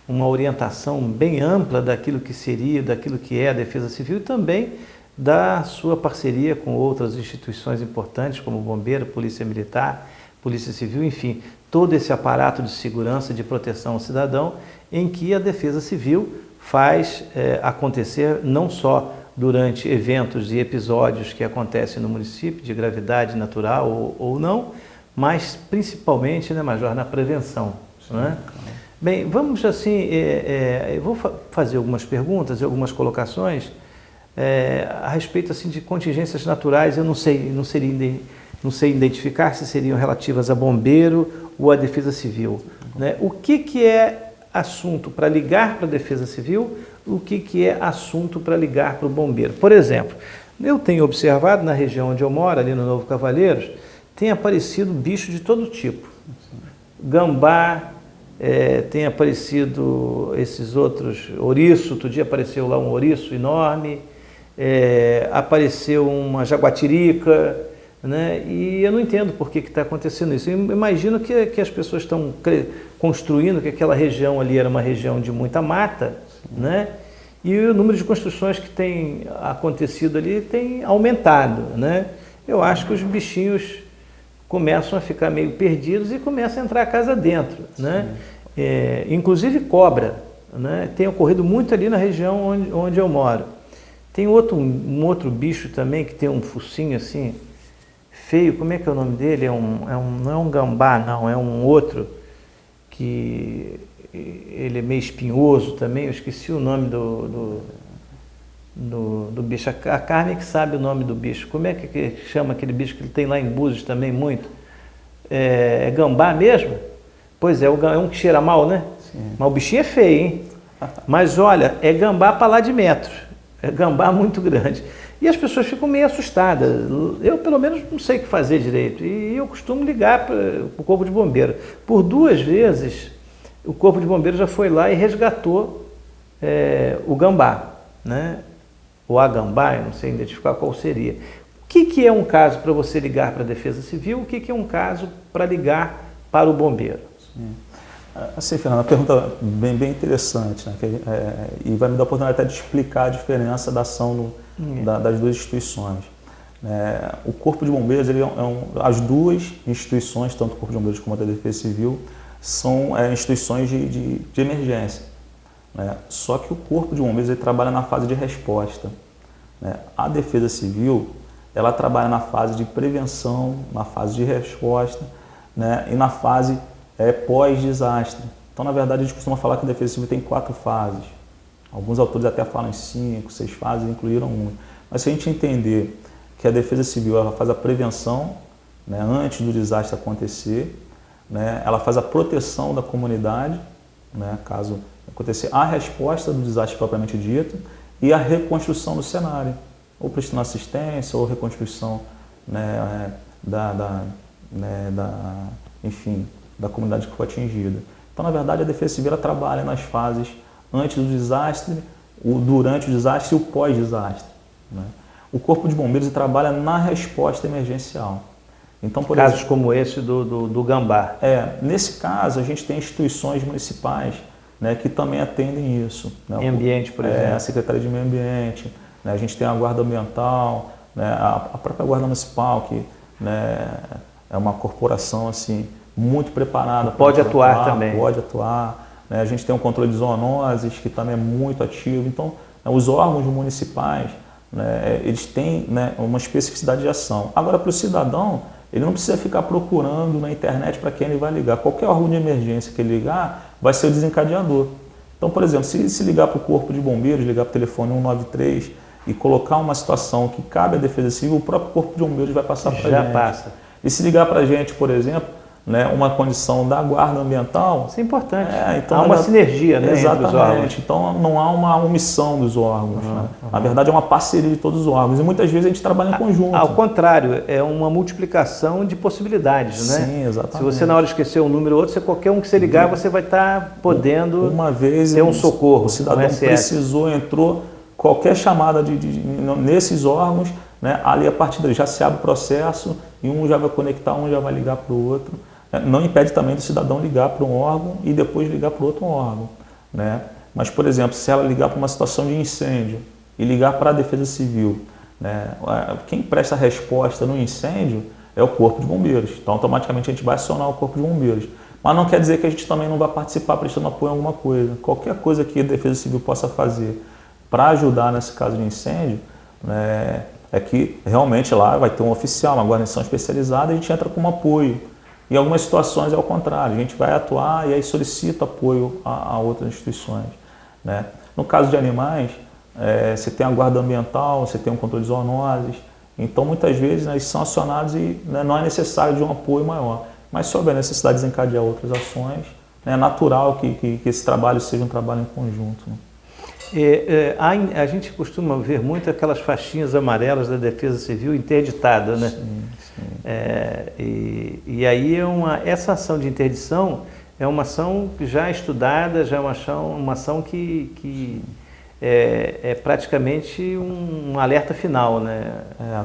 uma orientação bem ampla daquilo que seria, daquilo que é a Defesa Civil e também da sua parceria com outras instituições importantes como Bombeiro, Polícia Militar, Polícia Civil, enfim, todo esse aparato de segurança, de proteção ao cidadão, em que a Defesa Civil faz acontecer não só durante eventos e episódios que acontecem no município, de gravidade natural ou não, mas principalmente, né, Major, na prevenção. Sim, né? Claro. Bem, vamos assim, eu vou fazer algumas perguntas e algumas colocações a respeito assim, de contingências naturais. Eu não sei identificar se seriam relativas a bombeiro ou a Defesa Civil. Né? O que é assunto para ligar para a Defesa Civil, o que é assunto para ligar para o bombeiro? Por exemplo, eu tenho observado na região onde eu moro, ali no Novo Cavaleiros, tem aparecido bicho de todo tipo. Gambá, tem aparecido esses outros, ouriço, outro dia apareceu lá um ouriço enorme, apareceu uma jaguatirica, né? E eu não entendo por que está acontecendo isso. Eu imagino que as pessoas estão construindo, que aquela região ali era uma região de muita mata, né? E o número de construções que tem acontecido ali tem aumentado, né? Eu acho que os bichinhos começam a ficar meio perdidos e começam a entrar a casa dentro, né? Inclusive cobra, né? Tem ocorrido muito ali na região onde eu moro. Tem um outro bicho também que tem um focinho assim feio. Como é que é o nome dele? Não é um gambá, não, é um outro que ele é meio espinhoso também. Eu esqueci o nome do bicho. A Carmen que sabe o nome do bicho. Como é que chama aquele bicho que ele tem lá em Búzios também muito? É gambá mesmo? Pois é, é um que cheira mal, né? Sim. Mas o bichinho é feio, hein? Mas olha, é gambá para lá de metros. É gambá muito grande. E as pessoas ficam meio assustadas. Eu, pelo menos, não sei o que fazer direito. E eu costumo ligar para o Corpo de Bombeiro. Por 2 vezes, o Corpo de Bombeiro já foi lá e resgatou o gambá, né? Ou a gambá, eu não sei identificar qual seria. O que é um caso para você ligar para a Defesa Civil? O que é um caso para ligar para o bombeiro? Sim. Assim, Fernando, uma pergunta bem interessante, né? E vai me dar a oportunidade até de explicar a diferença da ação das duas instituições. O Corpo de Bombeiros, as duas instituições, tanto o Corpo de Bombeiros como a Defesa Civil, são instituições de emergência. Só que o Corpo de Bombeiros ele trabalha na fase de resposta. A Defesa Civil ela trabalha na fase de prevenção, na fase de resposta, e na fase pós-desastre. Então, na verdade, a gente costuma falar que a Defesa Civil tem 4 fases. Alguns autores até falam em 5, 6 fases, incluíram 1. Mas se a gente entender que a Defesa Civil ela faz a prevenção, antes do desastre acontecer, ela faz a proteção da comunidade, caso acontecer a resposta do desastre propriamente dito, e a reconstrução do cenário, ou prestando assistência, ou reconstrução da comunidade que foi atingida. Então, na verdade, a Defesa Civil ela trabalha nas fases antes do desastre, durante o desastre e o pós-desastre. O Corpo de Bombeiros trabalha na resposta emergencial. Então, por casos como esse do gambá. Nesse caso, a gente tem instituições municipais que também atendem isso. Meio ambiente, por exemplo. A Secretaria de Meio Ambiente, a gente tem a Guarda Ambiental, a própria Guarda Municipal, que é uma corporação assim, muito preparada. Pode atuar também. Pode atuar. A gente tem um controle de zoonoses, que também é muito ativo. Então, os órgãos municipais, eles têm uma especificidade de ação. Agora, para o cidadão, ele não precisa ficar procurando na internet para quem ele vai ligar. Qualquer órgão de emergência que ele ligar, vai ser o desencadeador. Então, por exemplo, se ligar para o Corpo de Bombeiros, ligar para o telefone 193 e colocar uma situação que cabe à Defesa Civil, o próprio Corpo de Bombeiros vai passar para a gente. Já passa. E se ligar para a gente, por exemplo, né, uma condição da guarda ambiental... Isso é importante. Então há uma sinergia, né, exatamente, entre os órgãos. Então não há uma omissão dos órgãos. Né? Na verdade é uma parceria de todos os órgãos e muitas vezes a gente trabalha em conjunto. Ao contrário, é uma multiplicação de possibilidades, né? Sim, exatamente. Se você na hora esquecer um número ou outro, qualquer um que você ligar, você vai estar podendo uma vez ter um socorro. O cidadão precisou, entrou, qualquer chamada nesses órgãos, né, ali a partir daí já se abre o processo e um já vai conectar, um já vai ligar para o outro. Não impede também do cidadão ligar para um órgão e depois ligar para outro órgão, né? Mas, por exemplo, se ela ligar para uma situação de incêndio e ligar para a Defesa Civil, né, quem presta a resposta no incêndio é o Corpo de Bombeiros. Então, automaticamente a gente vai acionar o Corpo de Bombeiros. Mas não quer dizer que a gente também não vai participar prestando apoio a alguma coisa. Qualquer coisa que a Defesa Civil possa fazer para ajudar nesse caso de incêndio, né, é que realmente lá vai ter um oficial, uma guarnição especializada, e a gente entra como apoio. Em algumas situações é o contrário, a gente vai atuar e aí solicita apoio a outras instituições, né? No caso de animais, você tem a guarda ambiental, você tem um controle de zoonoses, então muitas vezes, né, eles são acionados e, né, não é necessário de um apoio maior. Mas se houver necessidade de desencadear outras ações, é natural que esse trabalho seja um trabalho em conjunto. Né? A gente costuma ver muito aquelas faixinhas amarelas da Defesa Civil interditadas, né? Sim, sim. E aí essa ação de interdição é uma ação já estudada, já é uma ação que é praticamente um alerta final, né?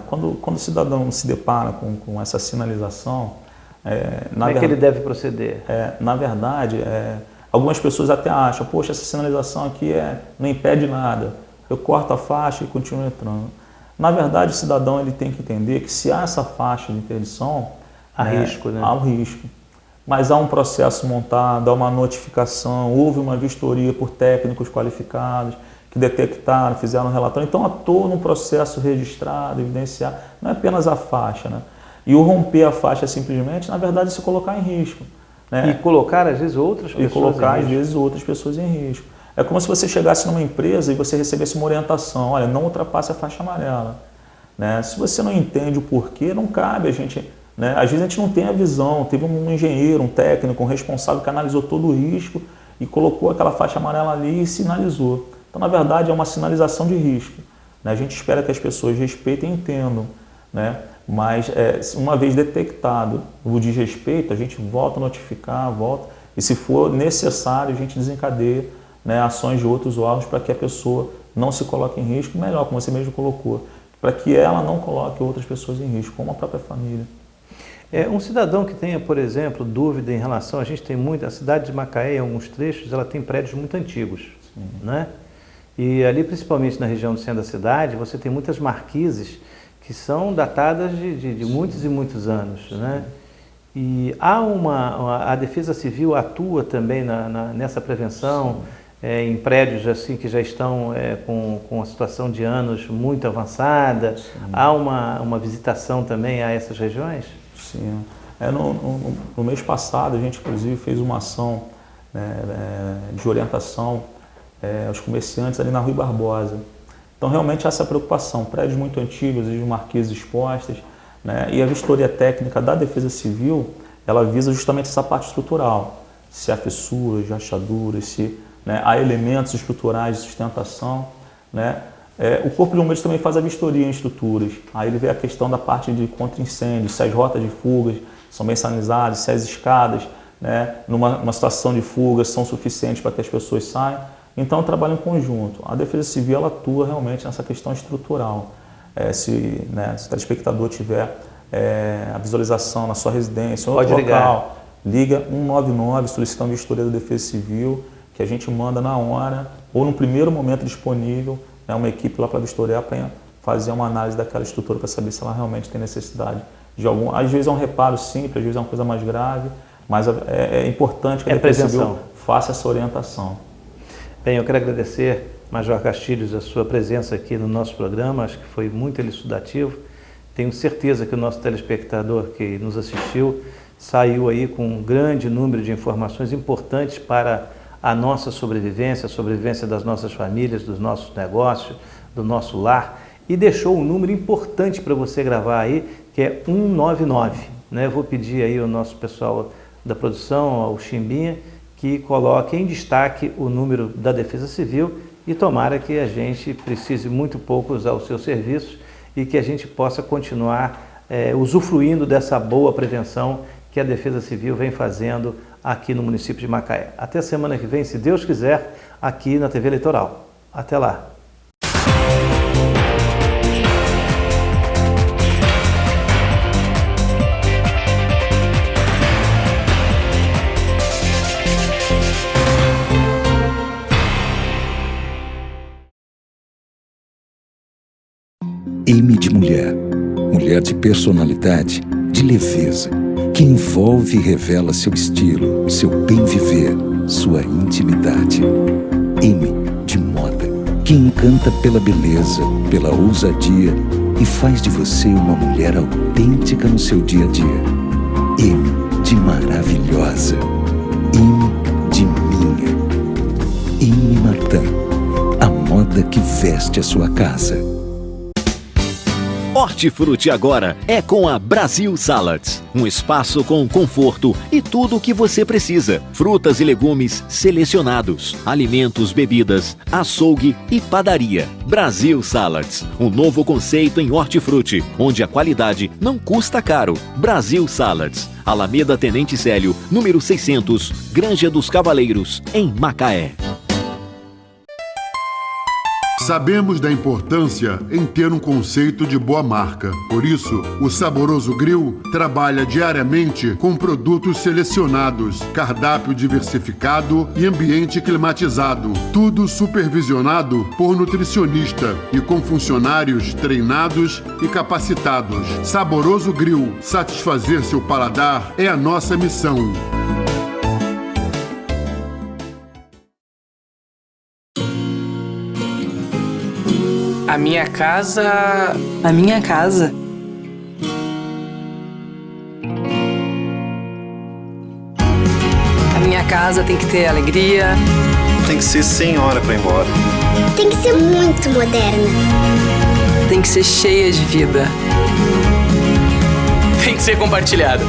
Quando o cidadão se depara com essa sinalização... Como é que ele deve proceder? Na verdade, algumas pessoas até acham, poxa, essa sinalização aqui não impede nada, eu corto a faixa e continuo entrando. Na verdade, o cidadão ele tem que entender que se há essa faixa de interdição, há risco, né? Há um risco. Mas há um processo montado, há uma notificação, houve uma vistoria por técnicos qualificados que detectaram, fizeram um relatório. Então há todo um processo registrado, evidenciado, não é apenas a faixa, né? E o romper a faixa simplesmente, na verdade, é se colocar em risco. Né? E colocar, às vezes, outras pessoas em risco. É como se você chegasse numa empresa e você recebesse uma orientação, olha, não ultrapasse a faixa amarela. Né? Se você não entende o porquê, não cabe a gente... Né? Às vezes a gente não tem a visão, teve um engenheiro, um técnico, um responsável que analisou todo o risco e colocou aquela faixa amarela ali e sinalizou. Então, na verdade, é uma sinalização de risco. Né? A gente espera que as pessoas respeitem e entendam. Né? Mas, uma vez detectado o desrespeito, a gente volta a notificar, e se for necessário, a gente desencadeia, né, ações de outros órgãos para que a pessoa não se coloque em risco, melhor, como você mesmo colocou, para que ela não coloque outras pessoas em risco, como a própria família. Um cidadão que tenha, por exemplo, dúvida em relação, a gente tem muito, a cidade de Macaé, em alguns trechos, ela tem prédios muito antigos, né? E ali, principalmente na região do centro da cidade, você tem muitas marquises que são datadas de muitos e muitos anos, né? E a Defesa Civil atua também nessa prevenção, em prédios assim que já estão com a situação de anos muito avançada. Sim. Há uma visitação também a essas regiões? Sim. No mês passado, a gente inclusive fez uma ação de orientação aos comerciantes ali na Rui Barbosa. Então, realmente, há essa preocupação. Prédios muito antigos, as marquises expostas, né? E a vistoria técnica da Defesa Civil, ela visa justamente essa parte estrutural. Se há fissuras, rachaduras, se há elementos estruturais de sustentação. Né? O Corpo de Bombeiros também faz a vistoria em estruturas. Aí ele vê a questão da parte de contra-incêndio, se as rotas de fugas são bem sinalizadas, se as escadas, né, numa situação de fuga, são suficientes para que as pessoas saiam. Então, é um trabalho em conjunto. A Defesa Civil ela atua realmente nessa questão estrutural. Se o telespectador tiver a visualização na sua residência, em outro local, liga 199 solicitando a vistoria da Defesa Civil, que a gente manda na hora, ou no primeiro momento disponível, uma equipe lá para vistoriar, para fazer uma análise daquela estrutura, para saber se ela realmente tem necessidade de algum... Às vezes é um reparo simples, às vezes é uma coisa mais grave, mas é importante que a Defesa Civil faça essa orientação. Bem, eu quero agradecer, Major Castilhos, a sua presença aqui no nosso programa, acho que foi muito elucidativo. Tenho certeza que o nosso telespectador que nos assistiu saiu aí com um grande número de informações importantes para a nossa sobrevivência, a sobrevivência das nossas famílias, dos nossos negócios, do nosso lar, e deixou um número importante para você gravar aí, que é 199. né? Eu vou pedir aí ao nosso pessoal da produção, ao Chimbinha, que coloque em destaque o número da Defesa Civil e tomara que a gente precise muito pouco usar os seus serviços e que a gente possa continuar usufruindo dessa boa prevenção que a Defesa Civil vem fazendo aqui no município de Macaé. Até semana que vem, se Deus quiser, aqui na TV Eleitoral. Até lá! M de mulher. Mulher de personalidade, de leveza, que envolve e revela seu estilo, seu bem viver, sua intimidade. M de moda, que encanta pela beleza, pela ousadia e faz de você uma mulher autêntica no seu dia a dia. M de maravilhosa. M de minha. M Martin, a moda que veste a sua casa. Hortifruti agora é com a Brasil Salads, um espaço com conforto e tudo o que você precisa. Frutas e legumes selecionados, alimentos, bebidas, açougue e padaria. Brasil Salads, um novo conceito em hortifruti, onde a qualidade não custa caro. Brasil Salads, Alameda Tenente Célio, número 600, Granja dos Cavaleiros, em Macaé. Sabemos da importância em ter um conceito de boa marca. Por isso, o Saboroso Grill trabalha diariamente com produtos selecionados, cardápio diversificado e ambiente climatizado. Tudo supervisionado por nutricionista e com funcionários treinados e capacitados. Saboroso Grill, satisfazer seu paladar é a nossa missão. A minha casa... A minha casa? A minha casa tem que ter alegria. Tem que ser sem hora para ir embora. Tem que ser muito moderna. Tem que ser cheia de vida. Tem que ser compartilhado.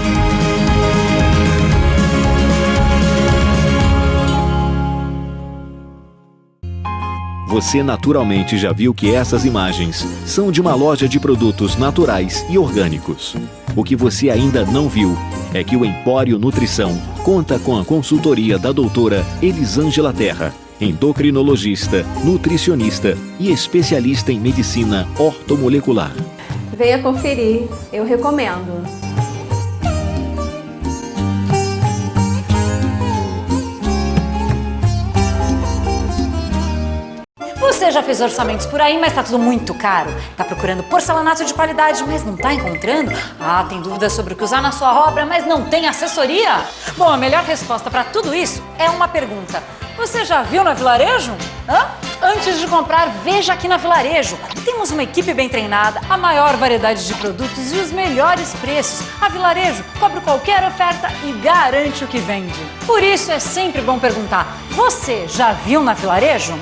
Você naturalmente já viu que essas imagens são de uma loja de produtos naturais e orgânicos. O que você ainda não viu é que o Empório Nutrição conta com a consultoria da doutora Elisângela Terra, endocrinologista, nutricionista e especialista em medicina ortomolecular. Venha conferir, eu recomendo. Você já fez orçamentos por aí, mas tá tudo muito caro? Tá procurando porcelanato de qualidade, mas não tá encontrando? Ah, tem dúvidas sobre o que usar na sua obra, mas não tem assessoria? Bom, a melhor resposta para tudo isso é uma pergunta. Você já viu na Vilarejo? Antes de comprar, veja aqui na Vilarejo. Temos uma equipe bem treinada, a maior variedade de produtos e os melhores preços. A Vilarejo cobre qualquer oferta e garante o que vende. Por isso é sempre bom perguntar, você já viu na Vilarejo?